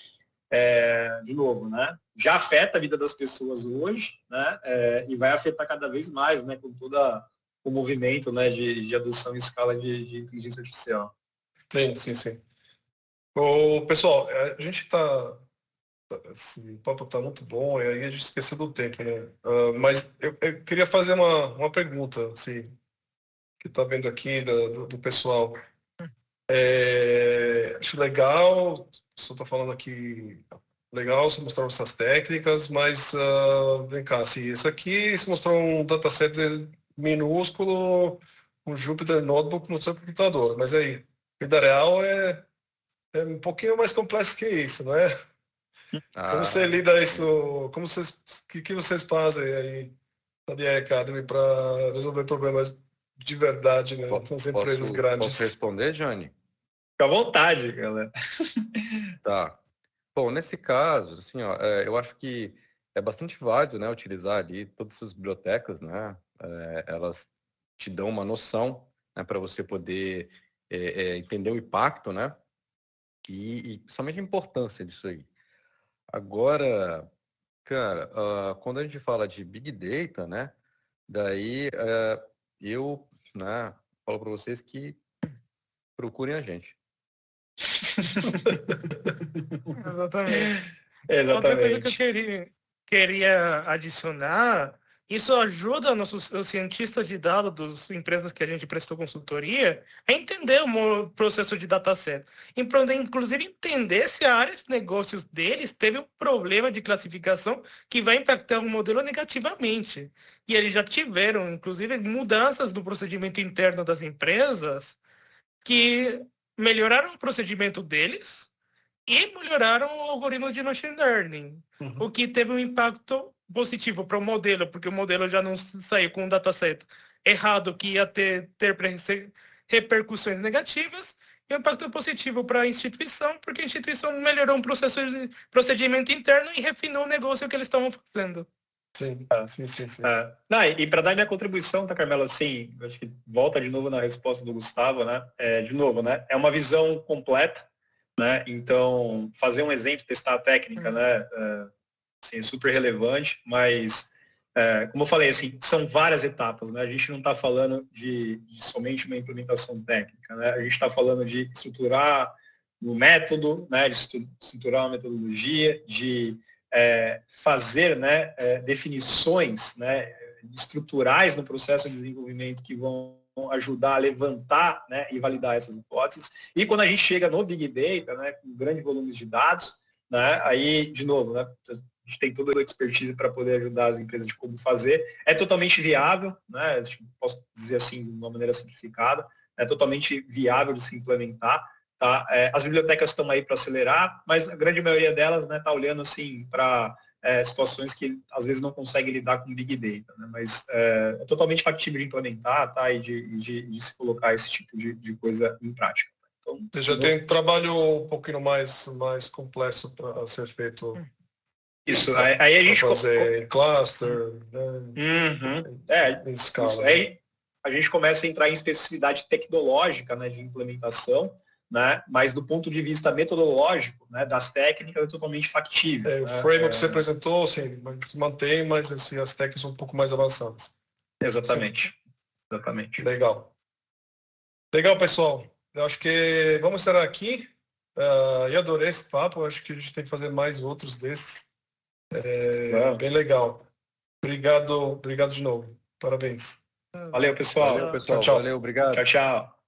de novo, né, já afeta a vida das pessoas hoje, né, e vai afetar cada vez mais, né, com toda o movimento, né, de adoção em escala de inteligência artificial. Sim. Pessoal, a gente está... o papo está muito bom, e aí a gente esqueceu do tempo, né? Mas eu queria fazer uma pergunta, assim, que está vendo aqui do pessoal. Acho legal, o pessoal está falando aqui, legal você mostrar essas técnicas, mas vem cá, assim, isso aqui, se mostrar um dataset minúsculo, um Jupyter Notebook no seu computador, mas aí, vida real é um pouquinho mais complexo que isso, não é? Como você lida isso? Que vocês fazem aí na DI Academy para resolver problemas de verdade, né? Nas empresas grandes? Posso responder, Johnny? Fica à vontade, galera. Tá. Bom, nesse caso, assim, ó, eu acho que é bastante válido, né, utilizar ali todas essas bibliotecas, né? Elas te dão uma noção, né, para você poder entender o impacto, né? E principalmente a importância disso aí. Agora, cara, quando a gente fala de Big Data, né? Daí eu, né, falo para vocês que procurem a gente. Exatamente. Outra coisa que eu queria adicionar, isso ajuda os cientistas de dados das empresas que a gente prestou consultoria a entender o processo de dataset. Inclusive entender se a área de negócios deles teve um problema de classificação que vai impactar o modelo negativamente. E eles já tiveram, inclusive, mudanças no procedimento interno das empresas que melhoraram o procedimento deles e melhoraram o algoritmo de machine learning, o que teve um impacto positivo para o modelo, porque o modelo já não saiu com um dataset errado que ia ter repercussões negativas, e um impacto positivo para a instituição, porque a instituição melhorou um procedimento interno e refinou o negócio que eles estavam fazendo. Sim. E para dar minha contribuição, tá, Carmelo, assim, acho que volta de novo na resposta do Gustavo, né? De novo, né? É uma visão completa, né? Então, fazer um exemplo, testar a técnica, né? Assim, é super relevante, mas, como eu falei, assim, são várias etapas, né? A gente não está falando de somente uma implementação técnica, né? A gente está falando de estruturar o método, né? De estruturar uma metodologia, de fazer, né, definições, né, estruturais no processo de desenvolvimento que vão ajudar a levantar, né, e validar essas hipóteses. E quando a gente chega no Big Data, né, com grandes volumes de dados, né, aí, de novo, né, a gente tem toda a expertise para poder ajudar as empresas de como fazer. É totalmente viável, né, posso dizer assim, de uma maneira simplificada, é totalmente viável de se implementar, Tá? As bibliotecas estão aí para acelerar, mas a grande maioria delas está olhando assim, para situações que às vezes não conseguem lidar com Big Data. Né? Mas é totalmente factível de implementar, tá? E de se colocar esse tipo de coisa em prática. Tá? Então, você já tem um trabalho um pouquinho mais complexo para ser feito. Isso, aí a gente fazer em cluster, né? Em escala. Isso, aí a gente começa a entrar em especificidade tecnológica, né, de implementação, né, mas do ponto de vista metodológico, né, das técnicas, é totalmente factível. O framework que você apresentou, sim, mantém, mas assim, as técnicas são um pouco mais avançadas. Exatamente. Exatamente. Legal. Legal, pessoal. Eu acho que vamos encerrar aqui. Eu adorei esse papo, eu acho que a gente tem que fazer mais outros desses. Bem legal. Obrigado de novo. Parabéns. Valeu, pessoal. Valeu, pessoal. Tchau. Valeu, obrigado. Tchau, tchau.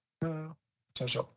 Tchau, tchau.